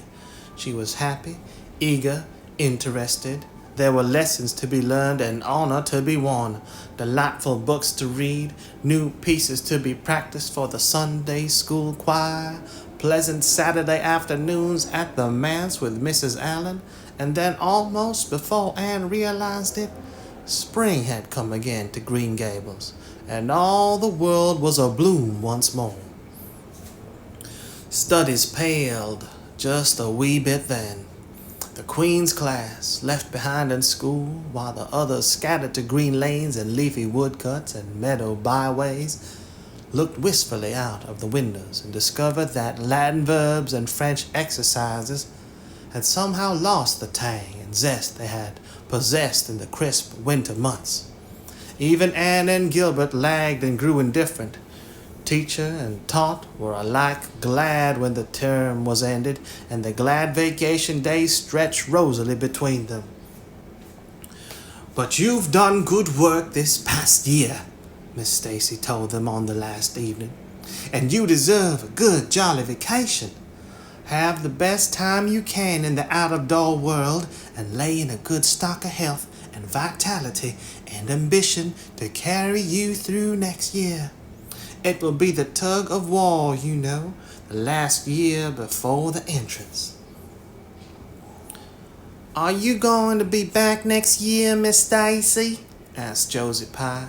She was happy, eager, interested. There were lessons to be learned and honor to be won, delightful books to read, new pieces to be practiced for the Sunday school choir, pleasant Saturday afternoons at the manse with Mrs. Allen, and then almost before Anne realized it, spring had come again to Green Gables, and all the world was abloom once more. Studies paled just a wee bit then. The Queen's class, left behind in school, while the others scattered to green lanes and leafy woodcuts and meadow byways, looked wistfully out of the windows and discovered that Latin verbs and French exercises had somehow lost the tang and zest they had possessed in the crisp winter months. Even Anne and Gilbert lagged and grew indifferent. Teacher and taught were alike glad when the term was ended, and the glad vacation days stretched rosily between them. "But you've done good work this past year," Miss Stacy told them on the last evening, "and you deserve a good, jolly vacation. Have the best time you can in the out-of-door world and lay in a good stock of health and vitality and ambition to carry you through next year. It will be the tug of war, you know, the last year before the entrance." "Are you going to be back next year, Miss Stacy?" asked Josie Pye.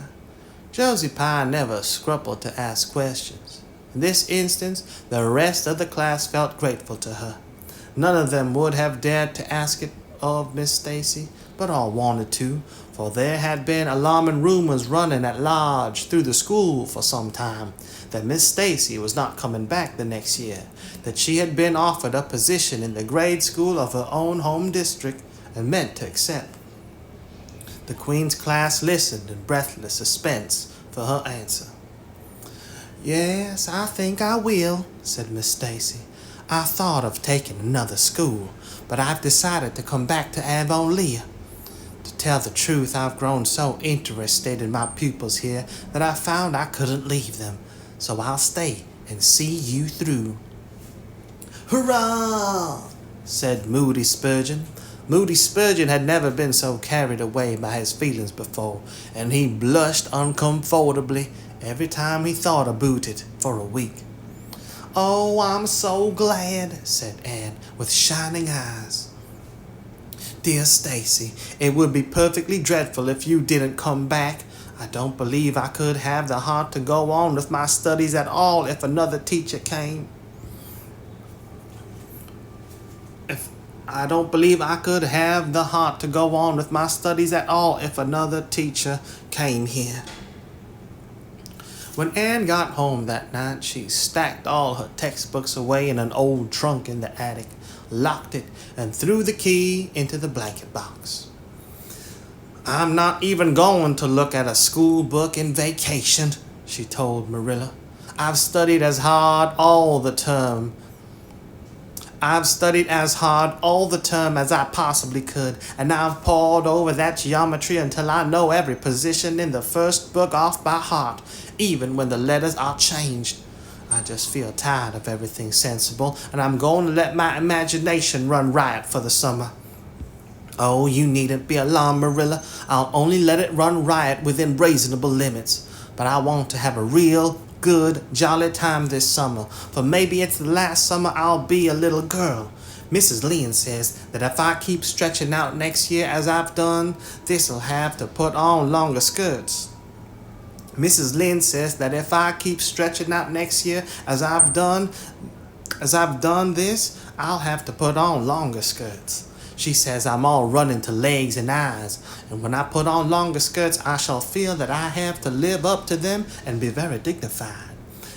Josie Pye never scrupled to ask questions. In this instance, the rest of the class felt grateful to her. None of them would have dared to ask it of Miss Stacy, but all wanted to, for there had been alarming rumors running at large through the school for some time that Miss Stacy was not coming back the next year, that she had been offered a position in the grade school of her own home district and meant to accept. The Queen's class listened in breathless suspense for her answer. "Yes, I think I will," said Miss Stacy. "I thought of taking another school, but I've decided to come back to Avonlea. To tell the truth, I've grown so interested in my pupils here that I found I couldn't leave them, so I'll stay and see you through." "Hurrah!" said Moody Spurgeon. Moody Spurgeon had never been so carried away by his feelings before, and he blushed uncomfortably every time he thought about it for a week. "Oh, I'm so glad," said Anne with shining eyes. "Dear Stacy, it would be perfectly dreadful if you didn't come back. I don't believe I could have the heart to go on with my studies at all if another teacher came. I don't believe I could have the heart to go on with my studies at all if another teacher came here." When Anne got home that night, she stacked all her textbooks away in an old trunk in the attic, locked it, and threw the key into the blanket box. "I'm not even going to look at a school book in vacation," she told Marilla. I've studied as hard all the term as I possibly could, and I've pored over that geometry until I know every position in the first book off by heart, even when the letters are changed. I just feel tired of everything sensible, and I'm going to let my imagination run riot for the summer. Oh, you needn't be alarmed, Marilla. I'll only let it run riot within reasonable limits. But I want to have a real, good, jolly time this summer, for maybe it's the last summer I'll be a little girl. Mrs. Lynn says that if I keep stretching out next year as I've done, this'll have to put on longer skirts. Mrs. Lynn says that if I keep stretching out next year as I've done this, I'll have to put on longer skirts. She says I'm all running to legs and eyes, and when I put on longer skirts, I shall feel that I have to live up to them and be very dignified.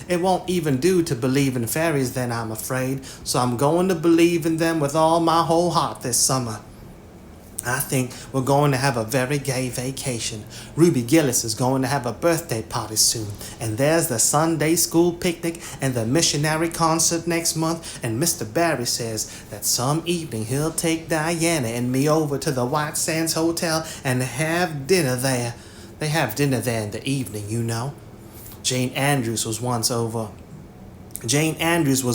It won't even do to believe in fairies then, I'm afraid, so I'm going to believe in them with all my whole heart this summer. I think we're going to have a very gay vacation. Ruby Gillis is going to have a birthday party soon, and there's the Sunday school picnic and the missionary concert next month, and Mr. Barry says that some evening he'll take Diana and me over to the White Sands Hotel and have dinner there. They have dinner there in the evening, you know. Jane Andrews was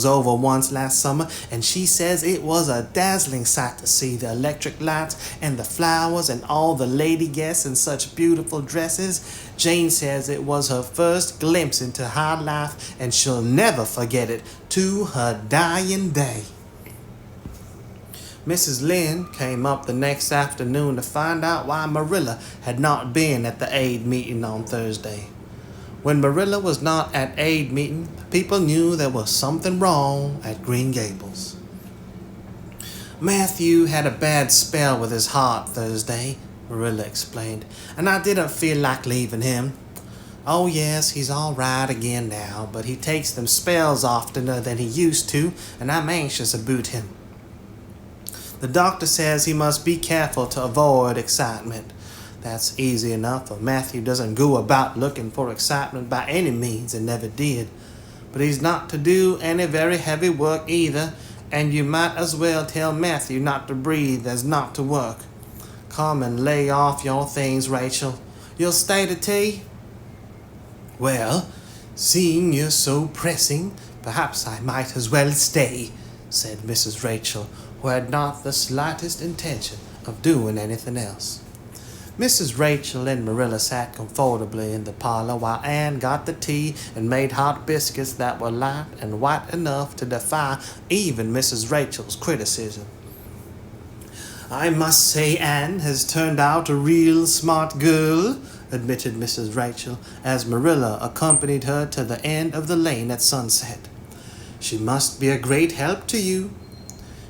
over once last summer, and she says it was a dazzling sight to see the electric lights and the flowers and all the lady guests in such beautiful dresses. Jane says it was her first glimpse into high life, and she'll never forget it to her dying day. Mrs. Lynn came up the next afternoon to find out why Marilla had not been at the aid meeting on Thursday. When Marilla was not at aid meeting, people knew there was something wrong at Green Gables. Matthew had a bad spell with his heart Thursday, Marilla explained, and I didn't feel like leaving him. Oh yes, he's all right again now, but he takes them spells oftener than he used to, and I'm anxious about him. The doctor says he must be careful to avoid excitement. That's easy enough, for Matthew doesn't go about looking for excitement by any means and never did. But he's not to do any very heavy work either, and you might as well tell Matthew not to breathe as not to work. Come and lay off your things, Rachel. You'll stay to tea? Well, seeing you're so pressing, perhaps I might as well stay, said Mrs. Rachel, who had not the slightest intention of doing anything else. Mrs. Rachel and Marilla sat comfortably in the parlor while Anne got the tea and made hot biscuits that were light and white enough to defy even Mrs. Rachel's criticism. I must say Anne has turned out a real smart girl, admitted Mrs. Rachel, as Marilla accompanied her to the end of the lane at sunset. She must be a great help to you.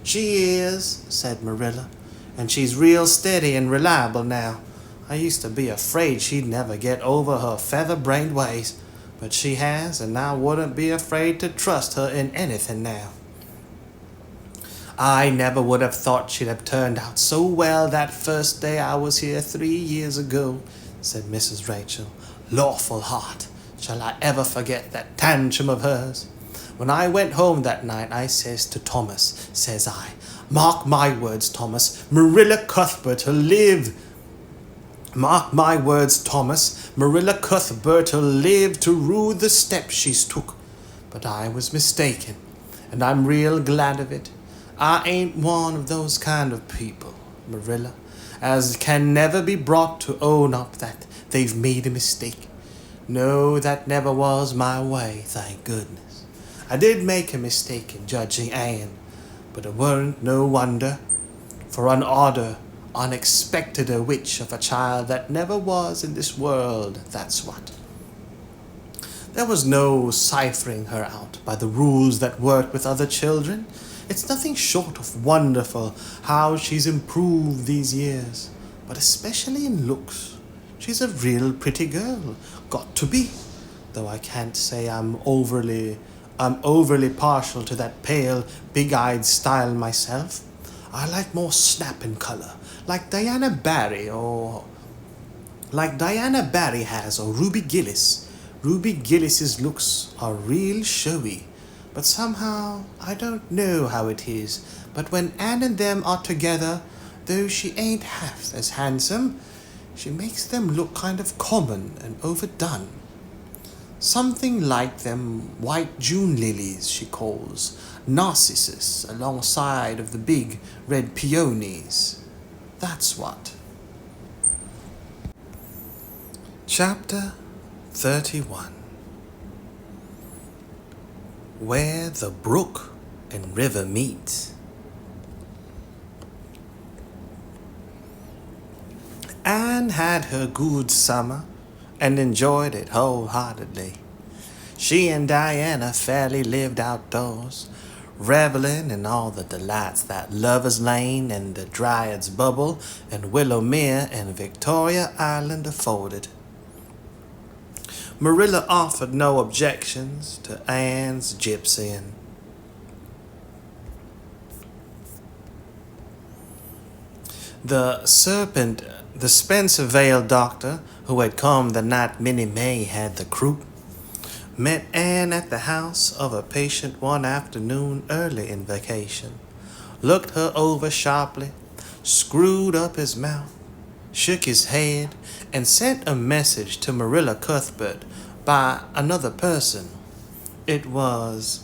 She is, said Marilla, and she's real steady and reliable now. I used to be afraid she'd never get over her feather-brained ways, but she has, and I wouldn't be afraid to trust her in anything now. I never would have thought she'd have turned out so well that first day I was here 3 years ago, said Mrs. Rachel. Lawful heart, shall I ever forget that tantrum of hers? When I went home that night, I says to Thomas, says I, mark my words, Thomas, Marilla Cuthbert'll live. Mark my words, Thomas, Marilla Cuthbert'll live to rue the step she's took. But I was mistaken, and I'm real glad of it. I ain't one of those kind of people, Marilla, as can never be brought to own up that they've made a mistake. No, that never was my way, thank goodness. I did make a mistake in judging Anne, but it weren't no wonder, for an odder, unexpected a witch of a child that never was in this world, that's what. There was no ciphering her out by the rules that work with other children. It's nothing short of wonderful how she's improved these years, but especially in looks. She's a real pretty girl, got to be, though I can't say I'm overly partial to that pale, big-eyed style myself. I like more snap in color, like Diana Barry has, or Ruby Gillis. Ruby Gillis's looks are real showy, but somehow I don't know how it is, but when Anne and them are together, though she ain't half as handsome, she makes them look kind of common and overdone. Something like them white June lilies she calls narcissus alongside of the big red peonies. That's what. Chapter 31. Where the brook and river meet. Anne had her good summer and enjoyed it wholeheartedly. She and Diana fairly lived outdoors, reveling in all the delights that Lover's Lane and the Dryad's Bubble and Willowmere and Victoria Island afforded. Marilla offered no objections to Anne's gypsying. The Spencervale doctor, who had come the night Minnie May had the croup, met Anne at the house of a patient one afternoon early in vacation, looked her over sharply, screwed up his mouth, shook his head, and sent a message to Marilla Cuthbert by another person. It was,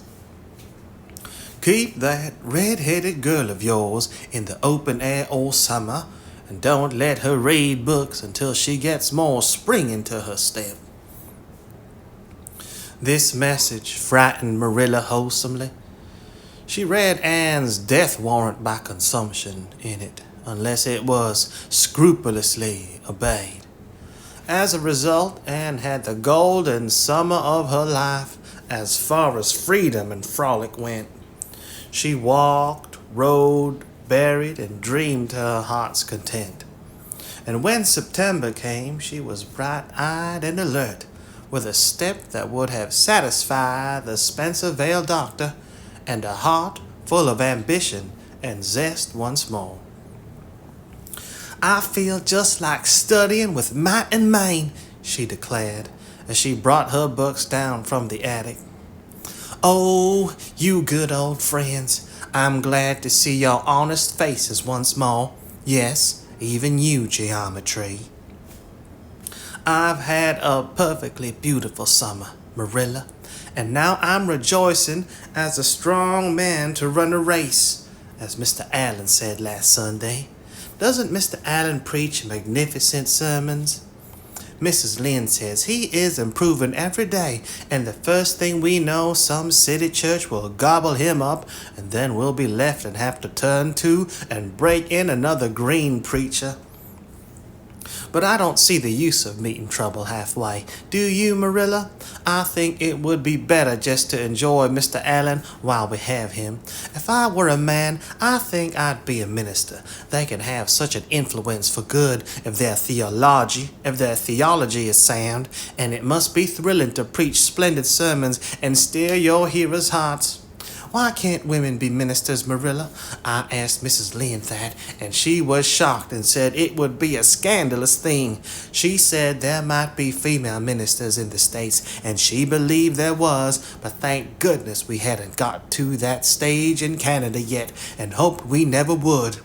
"Keep that red-headed girl of yours in the open air all summer, and don't let her read books until she gets more spring into her step." This message frightened Marilla wholesomely. She read Anne's death warrant by consumption in it, unless it was scrupulously obeyed. As a result, Anne had the golden summer of her life as far as freedom and frolic went. She walked, rode, buried, and dreamed to her heart's content. And when September came, she was bright-eyed and alert, with a step that would have satisfied the Spencervale doctor, and a heart full of ambition and zest once more. I feel just like studying with might and main, she declared, as she brought her books down from the attic. Oh, you good old friends, I'm glad to see your honest faces once more. Yes, even you, geometry. I've had a perfectly beautiful summer, Marilla, and now I'm rejoicing as a strong man to run a race, as Mr. Allen said last Sunday. Doesn't Mr. Allen preach magnificent sermons? Mrs. Lynde says he is improving every day, and the first thing we know, some city church will gobble him up, and then we'll be left and have to turn to and break in another green preacher. But I don't see the use of meeting trouble halfway. Do you, Marilla? I think it would be better just to enjoy Mr. Allen while we have him. If I were a man, I think I'd be a minister. They can have such an influence for good if their theology is sound, and it must be thrilling to preach splendid sermons and stir your hearers' hearts. Why can't women be ministers, Marilla? I asked Mrs. Lynde that, and she was shocked and said it would be a scandalous thing. She said there might be female ministers in the States, and she believed there was, but thank goodness we hadn't got to that stage in Canada yet, and hoped we never would.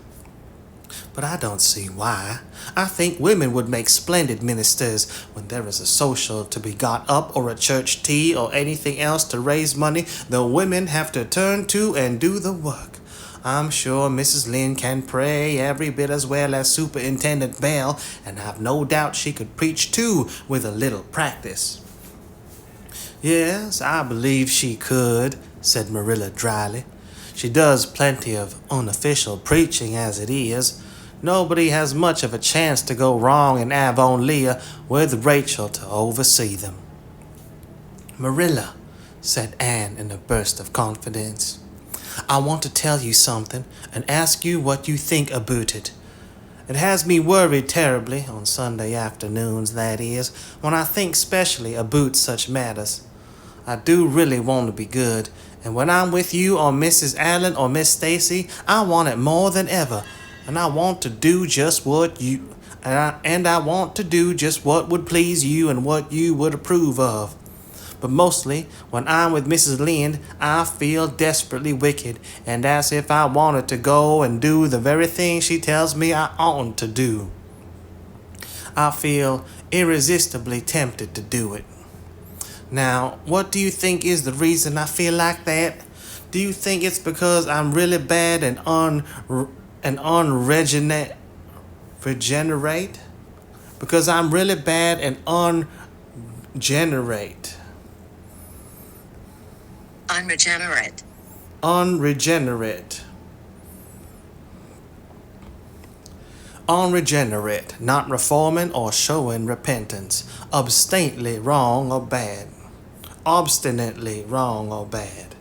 But I don't see why. I think women would make splendid ministers when there is a social to be got up or a church tea or anything else to raise money. The women have to turn to and do the work. I'm sure Mrs. Lynde can pray every bit as well as Superintendent Bell, and I've no doubt she could preach too with a little practice. Yes, I believe she could, said Marilla dryly. She does plenty of unofficial preaching as it is. Nobody has much of a chance to go wrong in Avonlea with Rachel to oversee them. Marilla, said Anne in a burst of confidence, I want to tell you something and ask you what you think about it. It has me worried terribly, on Sunday afternoons, that is, when I think specially about such matters. I do really want to be good, and when I'm with you or Mrs. Allen or Miss Stacy, I want it more than ever. And I want to do just what I want to do just what would please you and what you would approve of. But mostly, when I'm with Mrs. Lynde, I feel desperately wicked, and as if I wanted to go and do the very thing she tells me I oughtn't to do. I feel irresistibly tempted to do it. Now, what do you think is the reason I feel like that? Do you think it's because I'm really bad and unregenerate? Because I'm really bad and unregenerate. Unregenerate, not reforming or showing repentance. Obstinately wrong or bad. Obstinately wrong or bad.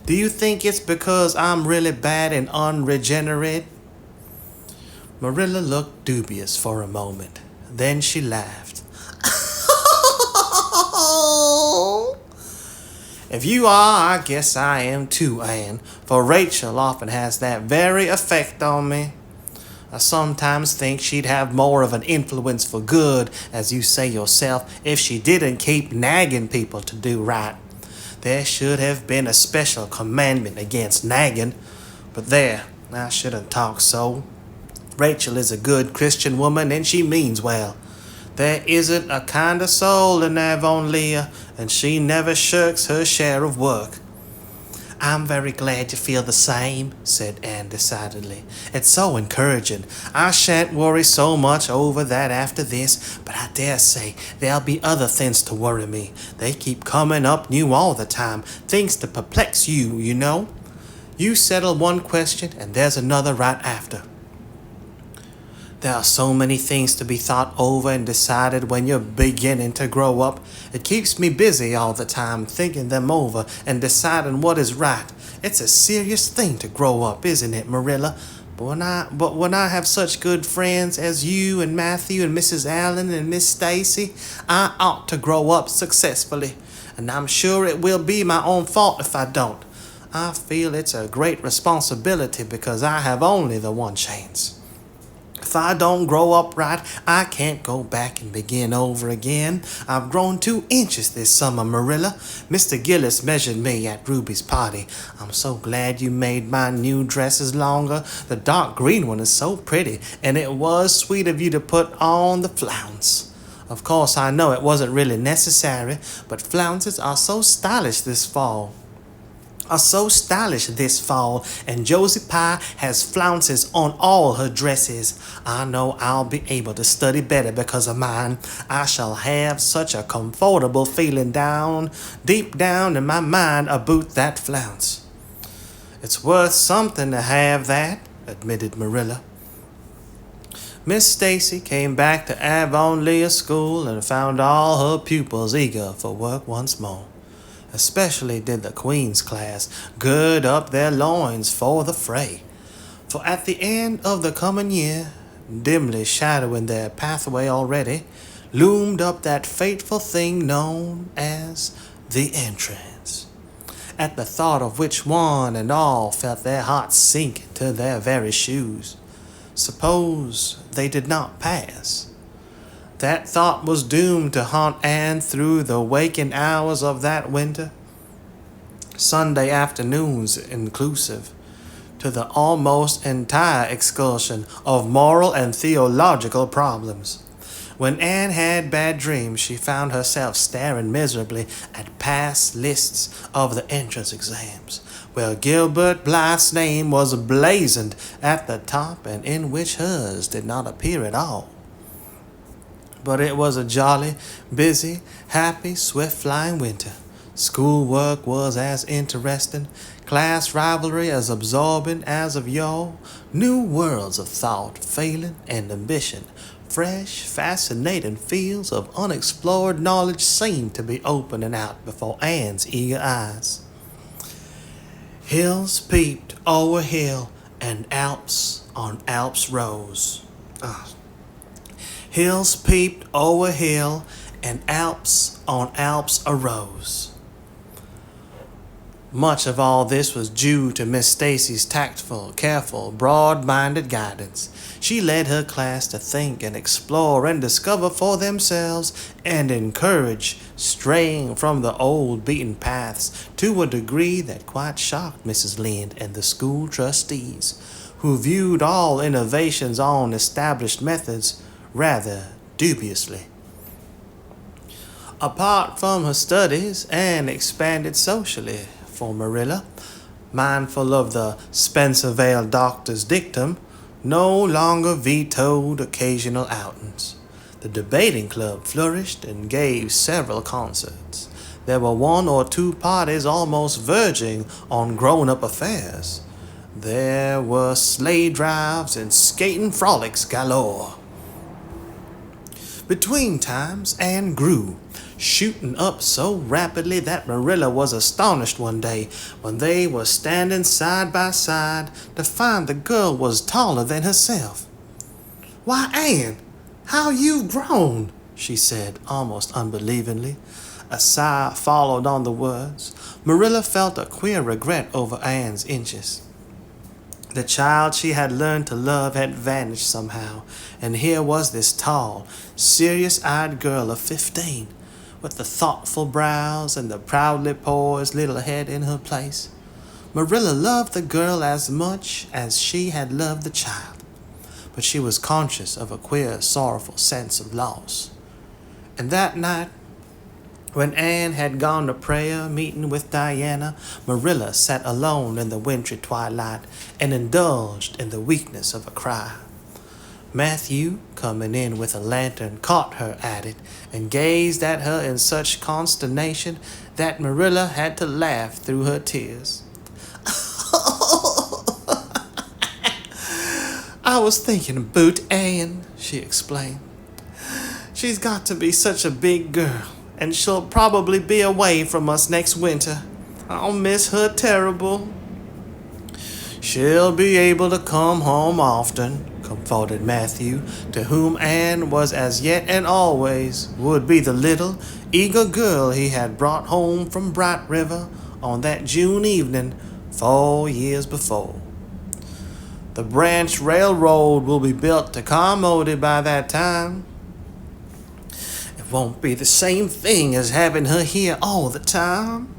Do you think it's because I'm really bad and unregenerate? Marilla looked dubious for a moment. Then she laughed. If you are, I guess I am too, Anne, for Rachel often has that very effect on me. I sometimes think she'd have more of an influence for good, as you say yourself, if she didn't keep nagging people to do right. There should have been a special commandment against nagging, but there, I shouldn't talk so. Rachel is a good Christian woman, and she means well. There isn't a kinder soul in Avonlea, and she never shirks her share of work. I'm very glad you feel the same, said Anne decidedly. It's so encouraging. I shan't worry so much over that after this, but I dare say there'll be other things to worry me. They keep coming up new all the time, things to perplex you, you know. You settle one question, and there's another right after. There are so many things to be thought over and decided when you're beginning to grow up. It keeps me busy all the time, thinking them over and deciding what is right. It's a serious thing to grow up, isn't it, Marilla? But when I have such good friends as you and Matthew and Mrs. Allen and Miss Stacy, I ought to grow up successfully, and I'm sure it will be my own fault if I don't. I feel it's a great responsibility because I have only the one chance. If I don't grow up right, I can't go back and begin over again. I've grown 2 inches this summer, Marilla. Mr. Gillis measured me at Ruby's party. I'm so glad you made my new dresses longer. The dark green one is so pretty, and it was sweet of you to put on the flounce. Of course, I know it wasn't really necessary, but flounces are so stylish this fall. And Josie Pye has flounces on all her dresses. I know I'll be able to study better because of mine. I shall have such a comfortable feeling deep down in my mind about that flounce. It's worth something to have that, admitted Marilla. Miss Stacy came back to Avonlea School and found all her pupils eager for work once more. Especially did the Queen's class gird up their loins for the fray. For at the end of the coming year, dimly shadowing their pathway already, loomed up that fateful thing known as the entrance, at the thought of which one and all felt their hearts sink to their very shoes. Suppose they did not pass. That thought was doomed to haunt Anne through the waking hours of that winter, Sunday afternoons inclusive, to the almost entire excursion of moral and theological problems. When Anne had bad dreams, she found herself staring miserably at past lists of the entrance exams, where Gilbert Blythe's name was blazoned at the top and in which hers did not appear at all. But it was a jolly, busy, happy, swift-flying winter. Schoolwork was as interesting, class rivalry as absorbing as of yore, new worlds of thought, feeling, and ambition, fresh, fascinating fields of unexplored knowledge seemed to be opening out before Anne's eager eyes. Hills peeped o'er hill, and Alps on Alps rose. Hills peeped o'er hill, and Alps on Alps arose. Much of all this was due to Miss Stacy's tactful, careful, broad-minded guidance. She led her class to think and explore and discover for themselves and encourage straying from the old beaten paths to a degree that quite shocked Mrs. Lynde and the school trustees, who viewed all innovations on established methods rather dubiously. Apart from her studies, Anne expanded socially, for Marilla, mindful of the Spencervale doctor's dictum, no longer vetoed occasional outings. The debating club flourished and gave several concerts. There were 1 or 2 parties almost verging on grown-up affairs. There were sleigh drives and skating frolics galore. Between times, Anne grew, shooting up so rapidly that Marilla was astonished one day when they were standing side by side to find the girl was taller than herself. "Why, Anne, how you've grown," she said, almost unbelievingly. A sigh followed on the words. Marilla felt a queer regret over Anne's inches. The child she had learned to love had vanished somehow, and here was this tall, serious-eyed girl of 15, with the thoughtful brows and the proudly poised little head in her place. Marilla loved the girl as much as she had loved the child, but she was conscious of a queer, sorrowful sense of loss. And that night, when Anne had gone to prayer meeting with Diana, Marilla sat alone in the wintry twilight and indulged in the weakness of a cry. Matthew, coming in with a lantern, caught her at it and gazed at her in such consternation that Marilla had to laugh through her tears. "I was thinking about Anne," she explained. "She's got to be such a big girl, and she'll probably be away from us next winter. I'll miss her terrible." "She'll be able to come home often," comforted Matthew, to whom Anne was as yet and always would be the little, eager girl he had brought home from Bright River on that June evening 4 years before. The branch railroad will be built to Carmody by that time. It won't be the same thing as having her here all the time,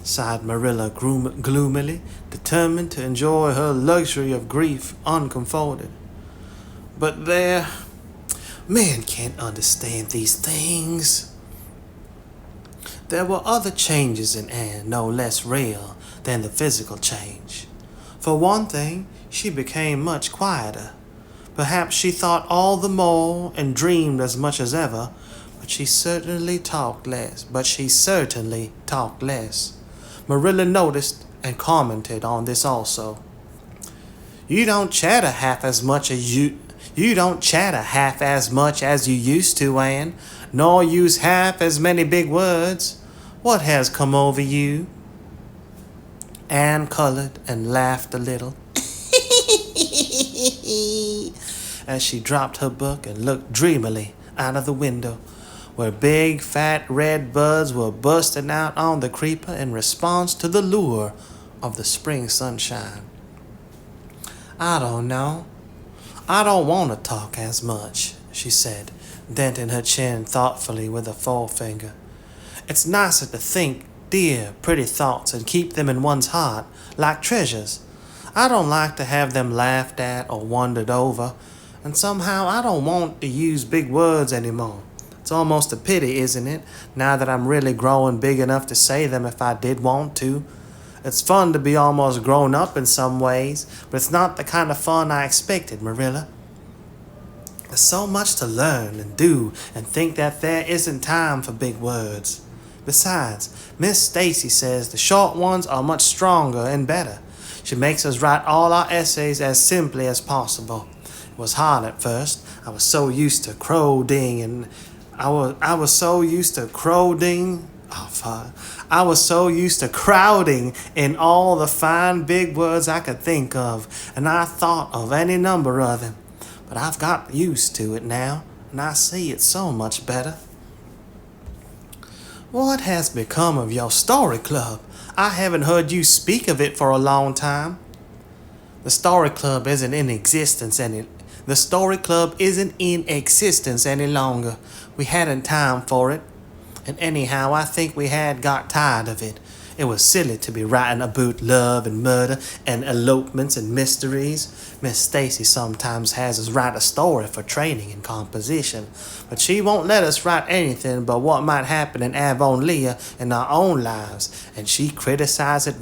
sighed Marilla gloomily, determined to enjoy her luxury of grief uncomforted. But men can't understand these things. There were other changes in Anne, no less real than the physical change. For one thing, she became much quieter. Perhaps she thought all the more and dreamed as much as ever, but she certainly talked less. Marilla noticed and commented on this also. You don't chatter half as much as you used to, Anne, nor use half as many big words. What has come over you? Anne colored and laughed a little as she dropped her book and looked dreamily out of the window, where big, fat, red buds were bursting out on the creeper in response to the lure of the spring sunshine. I don't know. I don't want to talk as much, she said, denting her chin thoughtfully with a forefinger. It's nicer to think dear, pretty thoughts and keep them in one's heart, like treasures. I don't like to have them laughed at or wondered over, and somehow I don't want to use big words anymore. It's almost a pity, isn't it, now that I'm really growing big enough to say them if I did want to. It's fun to be almost grown up in some ways, but it's not the kind of fun I expected, Marilla. There's so much to learn and do and think that there isn't time for big words. Besides, Miss Stacy says the short ones are much stronger and better. She makes us write all our essays as simply as possible. It was hard at first. I was so used to crowding in crowding in all the fine big words I could think of, and I thought of any number of them. But I've got used to it now, and I see it so much better. What has become of your story club? I haven't heard you speak of it for a long time. The story club isn't in existence any longer. We hadn't time for it. And anyhow, I think we had got tired of it. It was silly to be writing about love and murder and elopements and mysteries. Miss Stacy sometimes has us write a story for training in composition, but she won't let us write anything but what might happen in Avonlea in our own lives, and she criticizes it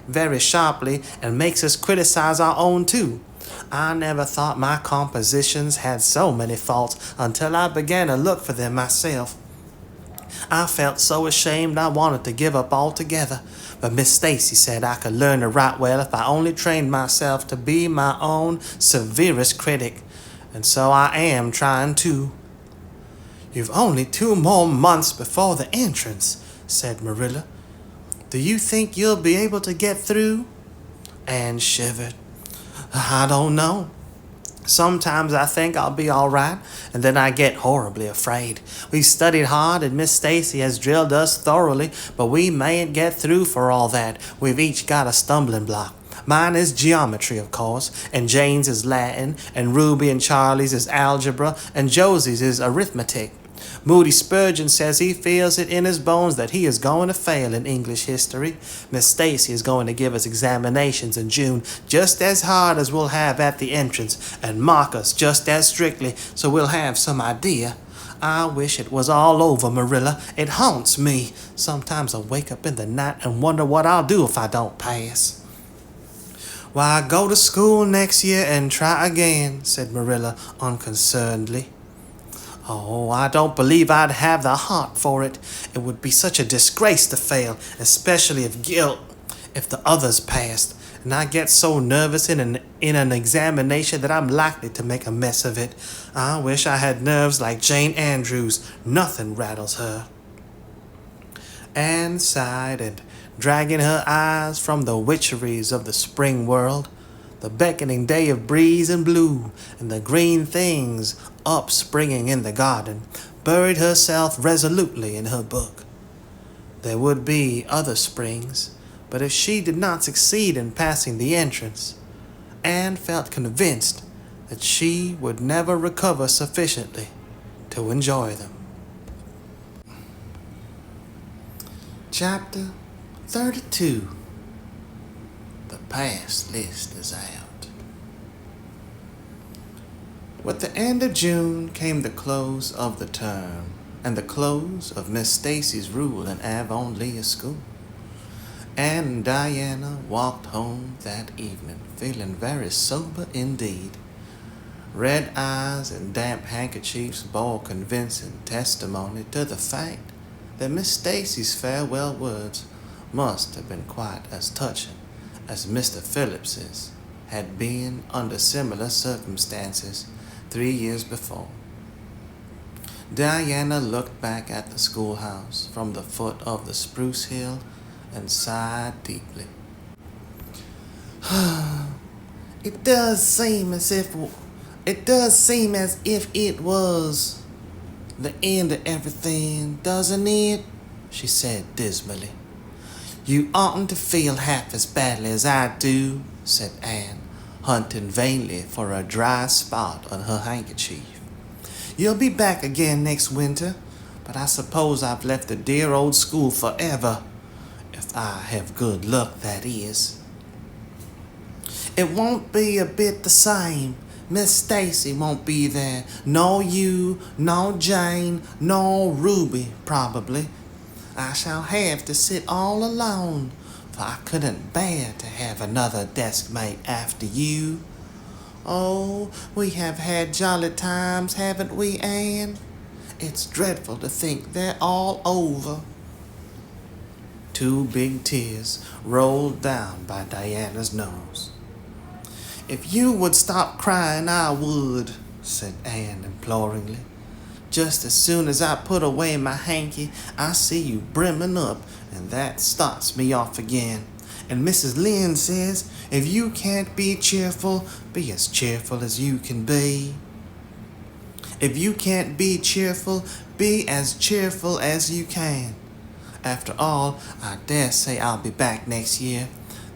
very sharply and makes us criticize our own too. I never thought my compositions had so many faults until I began to look for them myself. I felt so ashamed I wanted to give up altogether, but Miss Stacy said I could learn to write well if I only trained myself to be my own severest critic, and so I am trying to. You've only 2 more months before the entrance, said Marilla. Do you think you'll be able to get through? Anne shivered. I don't know. Sometimes I think I'll be all right, and then I get horribly afraid. We've studied hard, and Miss Stacy has drilled us thoroughly, but we mayn't get through for all that. We've each got a stumbling block. Mine is geometry, of course, and Jane's is Latin, and Ruby and Charlie's is algebra, and Josie's is arithmetic. Moody Spurgeon says he feels it in his bones that he is going to fail in English history. Miss Stacy is going to give us examinations in June just as hard as we'll have at the entrance, and mark us just as strictly, so we'll have some idea. I wish it was all over, Marilla. It haunts me. Sometimes I wake up in the night and wonder what I'll do if I don't pass. Why, go to school next year and try again, said Marilla unconcernedly. Oh, I don't believe I'd have the heart for it. It would be such a disgrace to fail, especially if the others passed. And I get so nervous in an examination that I'm likely to make a mess of it. I wish I had nerves like Jane Andrews. Nothing rattles her. Anne sighed and, dragging her eyes from the witcheries of the spring world, the beckoning day of breeze and blue, and the green things upspringing in the garden, buried herself resolutely in her book. There would be other springs, But if she did not succeed in passing the entrance, Anne felt convinced that she would never recover sufficiently to enjoy them. Chapter 32. The pass list is out. With the end of June came the close of the term and the close of Miss Stacy's rule in Avonlea School. Anne and Diana walked home that evening feeling very sober indeed. Red eyes and damp handkerchiefs bore convincing testimony to the fact that Miss Stacy's farewell words must have been quite as touching as Mr. Phillips's had been under similar circumstances 3 years before. Diana looked back at the schoolhouse from the foot of the spruce hill and sighed deeply. It does seem as if it was the end of everything, doesn't it? She said dismally. You oughtn't to feel half as badly as I do, said Anne, hunting vainly for a dry spot on her handkerchief. You'll be back again next winter, but I suppose I've left the dear old school forever. If I have good luck, that is. It won't be a bit the same. Miss Stacy won't be there, nor you, nor Jane, nor Ruby, probably. I shall have to sit all alone, for I couldn't bear to have another desk mate after you. Oh, we have had jolly times, haven't we, Anne? It's dreadful to think they're all over. 2 big tears rolled down by Diana's nose. If you would stop crying, I would, said Anne imploringly. Just as soon as I put away my hanky, I see you brimming up, and that starts me off again. And Mrs. Lynde says, if you can't be cheerful, be as cheerful as you can be. If you can't be cheerful, be as cheerful as you can. After all, I dare say I'll be back next year.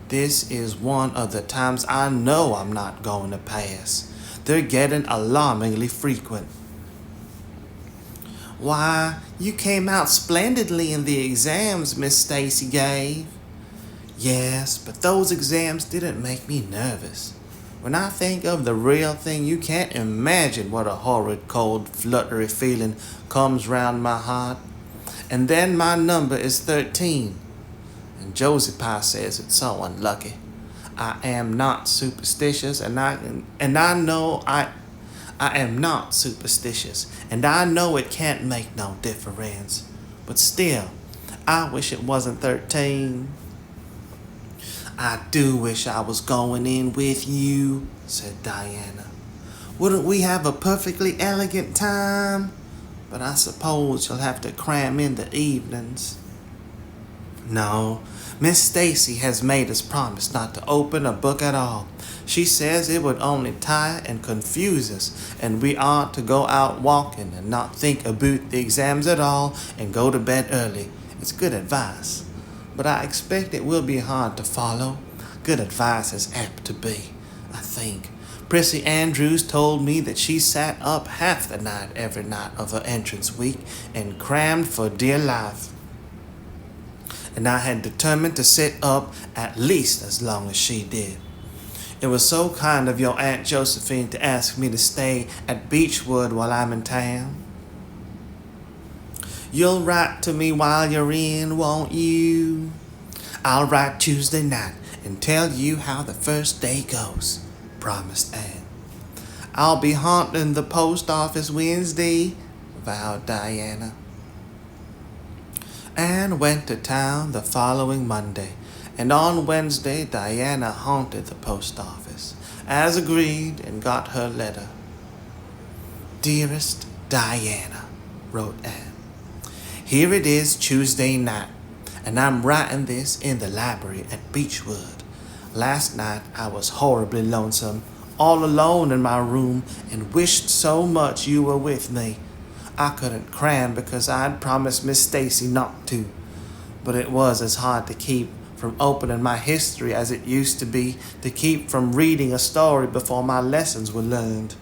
This is one of the times I know I'm not going to pass. They're getting alarmingly frequent. Why, you came out splendidly in the exams Miss Stacy gave. Yes, but those exams didn't make me nervous. When I think of the real thing, you can't imagine what a horrid, cold, fluttery feeling comes round my heart. And then my number is 13. And Josie Pye says it's so unlucky. I am not superstitious, and I know I am not superstitious, and I know it can't make no difference. But still, I wish it wasn't 13. I do wish I was going in with you, said Diana. Wouldn't we have a perfectly elegant time? But I suppose you'll have to cram in the evenings. No, Miss Stacy has made us promise not to open a book at all. She says it would only tire and confuse us, and we ought to go out walking and not think about the exams at all and go to bed early. It's good advice, but I expect it will be hard to follow. Good advice is apt to be, I think. Prissy Andrews told me that she sat up half the night every night of her entrance week and crammed for dear life. And I had determined to sit up at least as long as she did. It was so kind of your Aunt Josephine to ask me to stay at Beechwood while I'm in town. You'll write to me while you're in, won't you? I'll write Tuesday night and tell you how the first day goes, promised Anne. I'll be haunting the post office Wednesday, vowed Diana. Anne went to town the following Monday, and on Wednesday Diana haunted the post office, as agreed, and got her letter. Dearest Diana, wrote Anne, here it is Tuesday night, and I'm writing this in the library at Beechwood. Last night I was horribly lonesome, all alone in my room, and wished so much you were with me. I couldn't cram because I'd promised Miss Stacy not to, but it was as hard to keep from opening my history as it used to be, to keep from reading a story before my lessons were learned.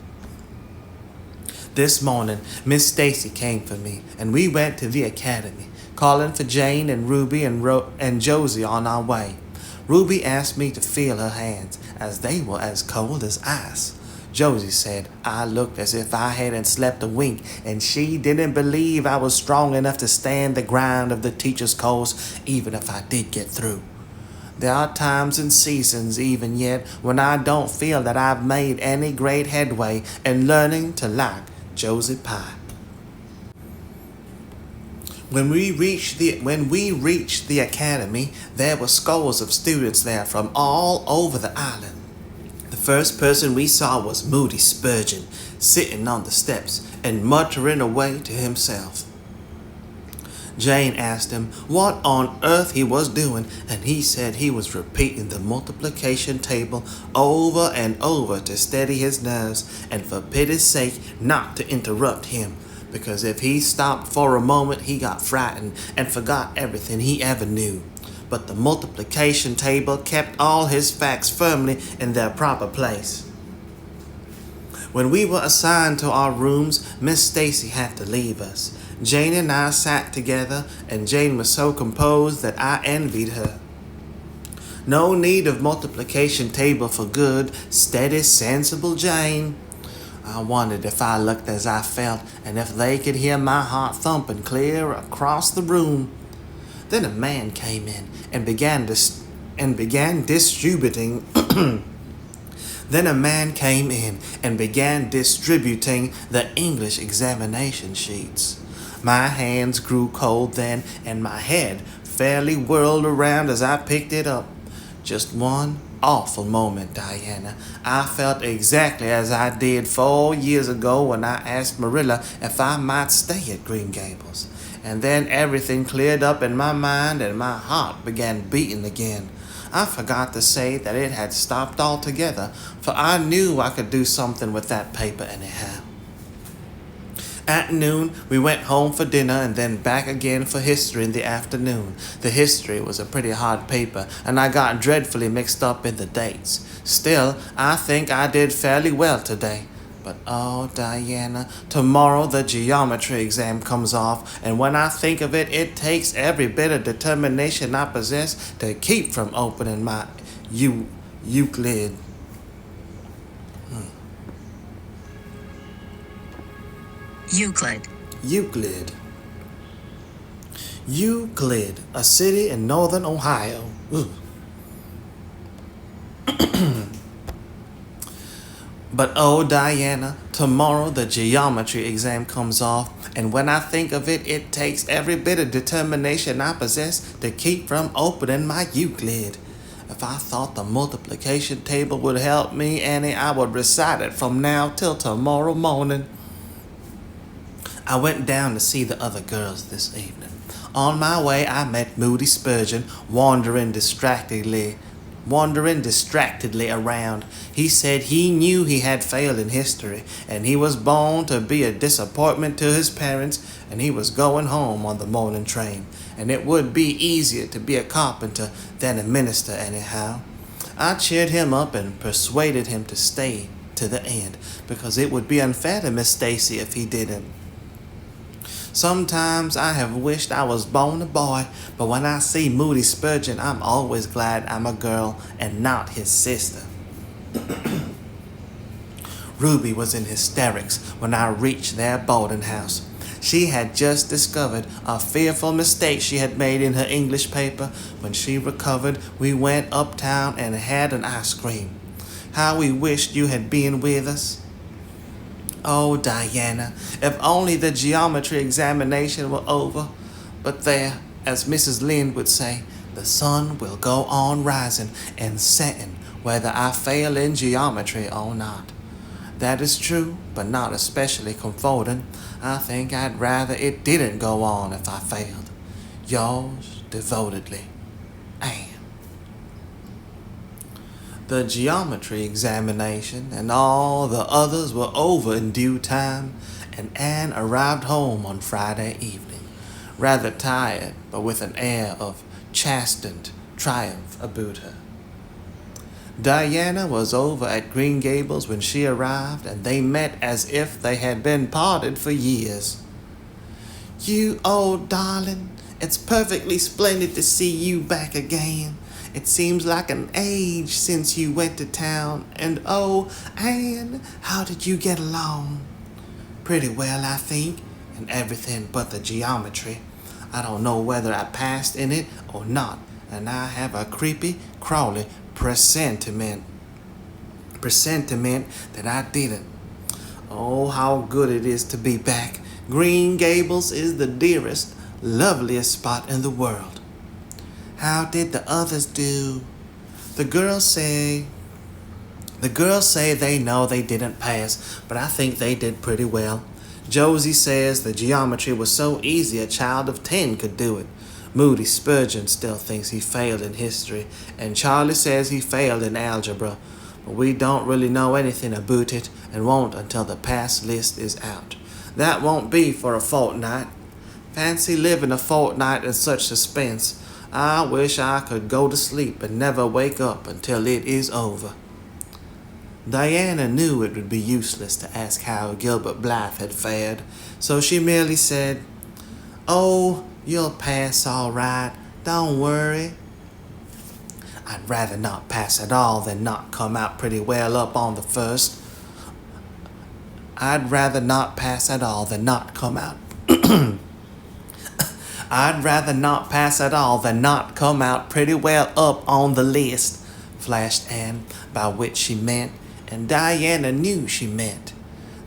This morning, Miss Stacy came for me, and we went to the academy, calling for Jane and Ruby and Josie on our way. Ruby asked me to feel her hands, as they were as cold as ice. Josie said I looked as if I hadn't slept a wink, and she didn't believe I was strong enough to stand the grind of the teacher's course, even if I did get through. There are times and seasons, even yet, when I don't feel that I've made any great headway in learning to like Josie Pye. When we reached the academy, there were scores of students there from all over the island. The first person we saw was Moody Spurgeon, sitting on the steps and muttering away to himself. Jane asked him what on earth he was doing, and he said he was repeating the multiplication table over and over to steady his nerves, and for pity's sake not to interrupt him, because if he stopped for a moment he got frightened and forgot everything he ever knew. But the multiplication table kept all his facts firmly in their proper place. When we were assigned to our rooms, Miss Stacy had to leave us. Jane and I sat together, and Jane was so composed that I envied her. No need of multiplication table for good, steady, sensible Jane. I wondered if I looked as I felt, and if they could hear my heart thumping clear across the room. Then a man came in and began distributing the English examination sheets. My hands grew cold then, and my head fairly whirled around as I picked it up. Just one awful moment, Diana. I felt exactly as I did 4 years ago when I asked Marilla if I might stay at Green Gables. And then everything cleared up in my mind and my heart began beating again. I forgot to say that it had stopped altogether, for I knew I could do something with that paper anyhow. At noon, we went home for dinner and then back again for history in the afternoon. The history was a pretty hard paper, and I got dreadfully mixed up in the dates. Still, I think I did fairly well today. But oh, Diana, tomorrow the geometry exam comes off, and when I think of it, it takes every bit of determination I possess to keep from opening my Euclid. Euclid, a city in northern Ohio. But oh, Diana, tomorrow the geometry exam comes off, and when I think of it, it takes every bit of determination I possess to keep from opening my Euclid. If I thought the multiplication table would help me, Annie, I would recite it from now till tomorrow morning. I went down to see the other girls this evening. On my way, I met Moody Spurgeon wandering distractedly around. He said he knew he had failed in history, and he was born to be a disappointment to his parents, and he was going home on the morning train, and it would be easier to be a carpenter than a minister anyhow. I cheered him up and persuaded him to stay to the end, because it would be unfair to Miss Stacy if he didn't. Sometimes I have wished I was born a boy, but when I see Moody Spurgeon, I'm always glad I'm a girl and not his sister. Ruby was in hysterics when I reached their boarding house. She had just discovered a fearful mistake she had made in her English paper. When she recovered, we went uptown and had an ice cream. How we wished you had been with us. Oh, Diana, if only the geometry examination were over. But there, as Mrs. Lynde would say, the sun will go on rising and setting whether I fail in geometry or not. That is true, but not especially comforting. I think I'd rather it didn't go on if I failed. Yours devotedly, Anne. The geometry examination and all the others were over in due time, and Anne arrived home on Friday evening, rather tired, but with an air of chastened triumph about her. Diana was over at Green Gables when she arrived, and they met as if they had been parted for years. "You old darling, it's perfectly splendid to see you back again. It seems like an age since you went to town, and oh, Anne, how did you get along?" "Pretty well, I think, in everything but the geometry. I don't know whether I passed in it or not, and I have a creepy, crawly presentiment that I didn't. Oh, how good it is to be back. Green Gables is the dearest, loveliest spot in the world." "How did the others do?" The girls say they know they didn't pass, but I think they did pretty well. Josie says the geometry was so easy a child of 10 could do it. Moody Spurgeon still thinks he failed in history, and Charlie says he failed in algebra, but we don't really know anything about it and won't until the pass list is out. That won't be for a fortnight. Fancy living a fortnight in such suspense. I wish I could go to sleep and never wake up until it is over. Diana knew it would be useless to ask how Gilbert Blythe had fared, so she merely said, "Oh, you'll pass all right. Don't worry." "I'd rather not pass at all than not come out pretty well up on the first. I'd rather not pass at all than not come out. I'd rather not pass at all than not come out pretty well up on the list," flashed Anne, by which she meant, and Diana knew she meant,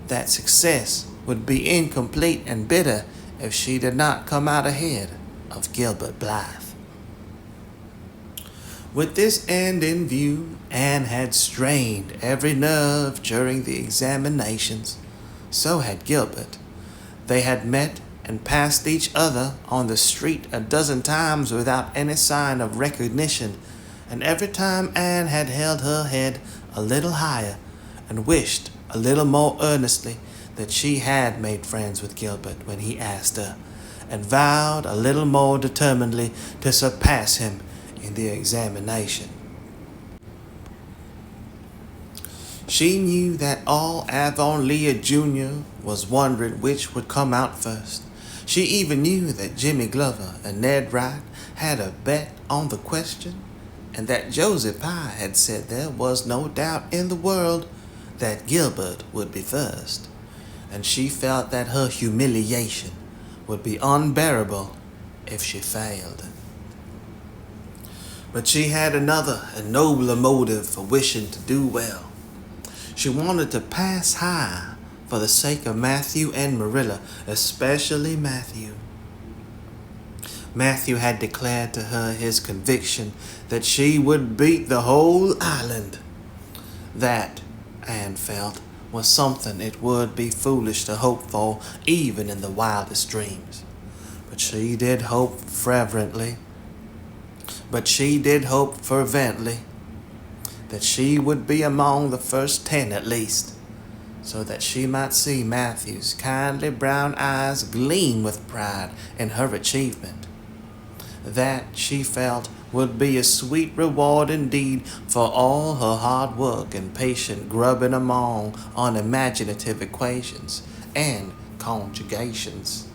that success would be incomplete and bitter if she did not come out ahead of Gilbert Blythe. With this end in view, Anne had strained every nerve during the examinations. So had Gilbert. They had met and passed each other on the street a dozen times without any sign of recognition, and every time Anne had held her head a little higher and wished a little more earnestly that she had made friends with Gilbert when he asked her, and vowed a little more determinedly to surpass him in the examination. She knew that all Avonlea Jr. was wondering which would come out first. She even knew that Jimmy Glover and Ned Wright had a bet on the question, and that Josie Pye had said there was no doubt in the world that Gilbert would be first, and she felt that her humiliation would be unbearable if she failed. But she had another and nobler motive for wishing to do well. She wanted to pass high for the sake of Matthew and Marilla, especially Matthew. Matthew had declared to her his conviction that she would beat the whole island. That, Anne felt, was something it would be foolish to hope for even in the wildest dreams. But she did hope fervently that she would be among the first 10 at least, so that she might see Matthew's kindly brown eyes gleam with pride in her achievement. That, she felt, would be a sweet reward indeed for all her hard work and patient grubbing among unimaginative equations and conjugations.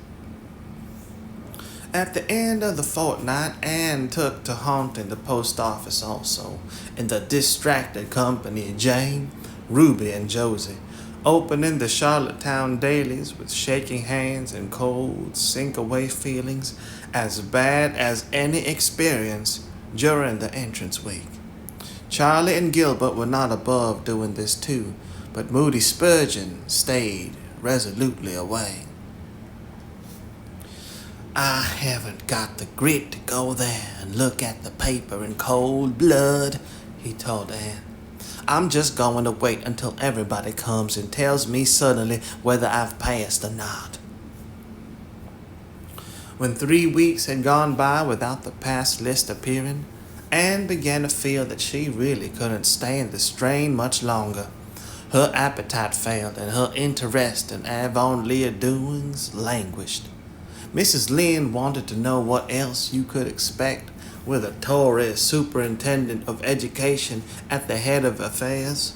At the end of the fortnight, Anne took to haunting the post office also, in the distracted company of Jane, Ruby, and Josie, opening the Charlottetown dailies with shaking hands and cold, sink-away feelings as bad as any experience during the entrance week. Charlie and Gilbert were not above doing this too, but Moody Spurgeon stayed resolutely away. "I haven't got the grit to go there and look at the paper in cold blood," he told Anne. "I'm just going to wait until everybody comes and tells me suddenly whether I've passed or not." When 3 weeks had gone by without the pass list appearing, Anne began to feel that she really couldn't stand the strain much longer. Her appetite failed and her interest in Avonlea doings languished. Mrs. Lynde wanted to know what else you could expect with a Tory superintendent of education at the head of affairs,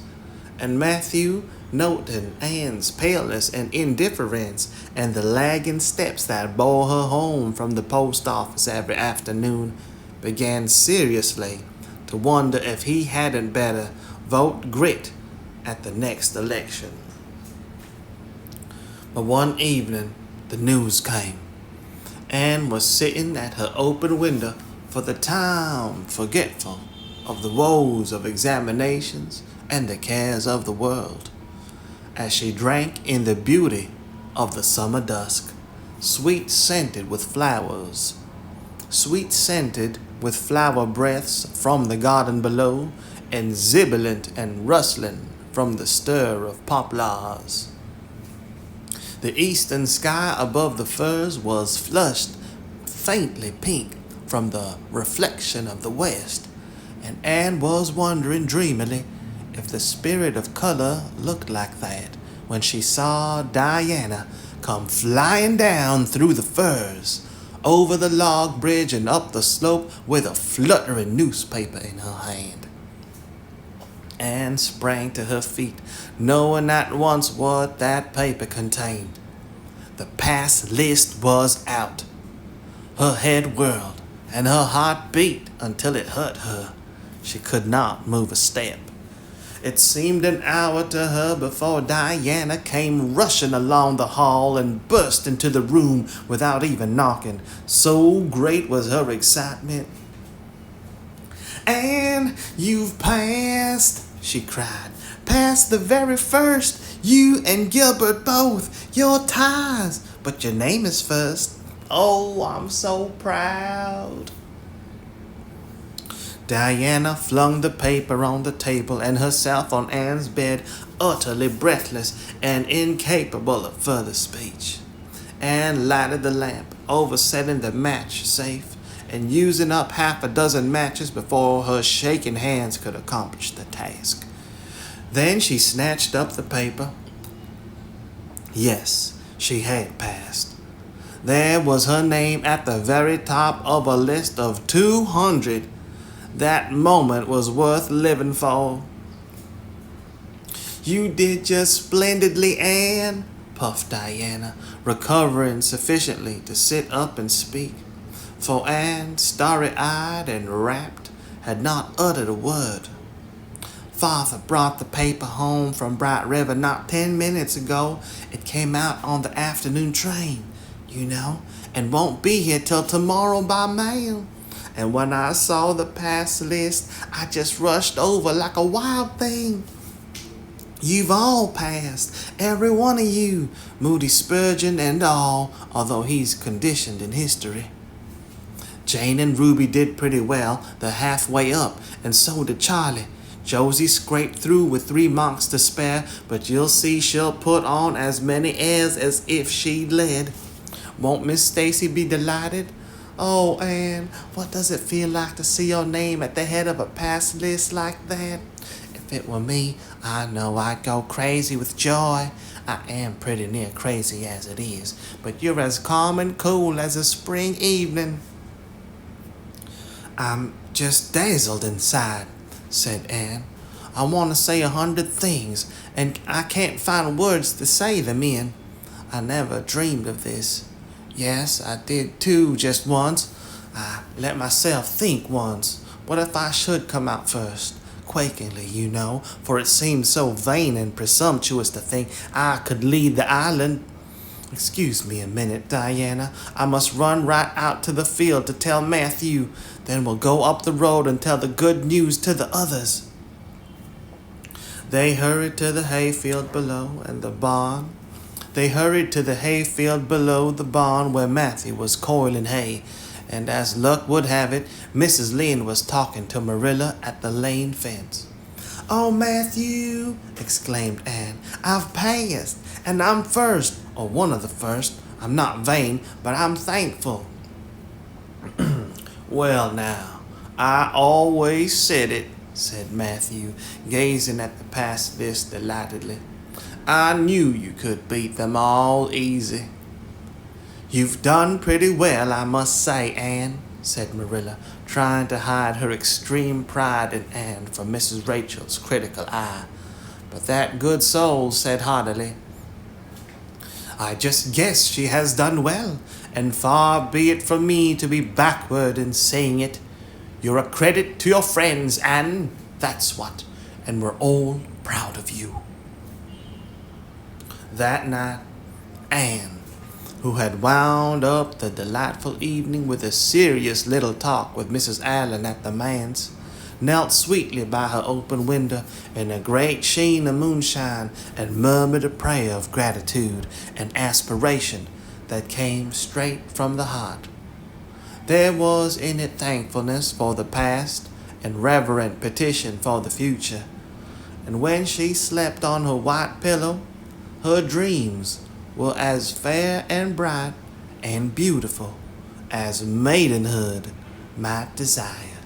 and Matthew, noting Anne's paleness and indifference and the lagging steps that bore her home from the post office every afternoon, began seriously to wonder if he hadn't better vote grit at the next election. But one evening, the news came. Anne was sitting at her open window, for the time forgetful of the woes of examinations and the cares of the world, as she drank in the beauty of the summer dusk, sweet-scented with flower breaths from the garden below, and sibilant and rustling from the stir of poplars. The eastern sky above the firs was flushed faintly pink from the reflection of the west, and Anne was wondering dreamily if the spirit of color looked like that when she saw Diana come flying down through the firs, over the log bridge and up the slope with a fluttering newspaper in her hand. Anne sprang to her feet, knowing at once what that paper contained. The pass list was out. Her head whirled, and her heart beat until it hurt her. She could not move a step. It seemed an hour to her before Diana came rushing along the hall and burst into the room without even knocking. So great was her excitement. "Anne, you've passed," she cried. "Passed the very first. You and Gilbert both. Your ties. But your name is first. Oh, I'm so proud." Diana flung the paper on the table and herself on Anne's bed, utterly breathless and incapable of further speech. Anne lighted the lamp, oversetting the match safe, and using up half a dozen matches before her shaking hands could accomplish the task. Then she snatched up the paper. Yes, she had passed. There was her name at the very top of a list of 200. That moment was worth living for. "You did just splendidly, Anne," puffed Diana, recovering sufficiently to sit up and speak. For Anne, starry-eyed and rapt, had not uttered a word. "Father brought the paper home from Bright River not 10 minutes ago. It came out on the afternoon train, you know, and won't be here till tomorrow by mail. And when I saw the pass list, I just rushed over like a wild thing. You've all passed, every one of you, Moody Spurgeon and all, although he's conditioned in history. Jane and Ruby did pretty well, they're halfway up, and so did Charlie. Josie scraped through with 3 marks to spare, but you'll see she'll put on as many airs as if she'd led. Won't Miss Stacy be delighted? Oh, Anne, what does it feel like to see your name at the head of a pass list like that? If it were me, I know I'd go crazy with joy. I am pretty near crazy as it is, but you're as calm and cool as a spring evening." "I'm just dazzled inside," said Anne. "I want to say 100 things, and I can't find words to say them in. I never dreamed of this. Yes, I did too, just once. I let myself think once. What if I should come out first? Quakingly, you know, for it seemed so vain and presumptuous to think I could lead the island. Excuse me a minute, Diana. I must run right out to the field to tell Matthew. Then we'll go up the road and tell the good news to the others." They hurried to the hayfield below and the barn. They hurried to the hayfield below the barn where Matthew was coiling hay, and as luck would have it, Mrs. Lynde was talking to Marilla at the lane fence. "Oh, Matthew," exclaimed Anne, "I've passed, and I'm first, or one of the first. I'm not vain, but I'm thankful." "Well, now, I always said it," said Matthew, gazing at the pass list delightedly. "I knew you could beat them all easy." "You've done pretty well, I must say, Anne," said Marilla, trying to hide her extreme pride in Anne from Mrs. Rachel's critical eye. But that good soul said heartily, I just guess she has done well, and far be it from me to be backward in saying it. You're a credit to your friends, Anne, that's what, and we're all proud of you. That night, Anne, who had wound up the delightful evening with a serious little talk with Mrs. Allen at the manse, knelt sweetly by her open window in a great sheen of moonshine and murmured a prayer of gratitude and aspiration that came straight from the heart. There was in it thankfulness for the past and reverent petition for the future. And when she slept on her white pillow, her dreams were as fair and bright and beautiful as maidenhood might desire.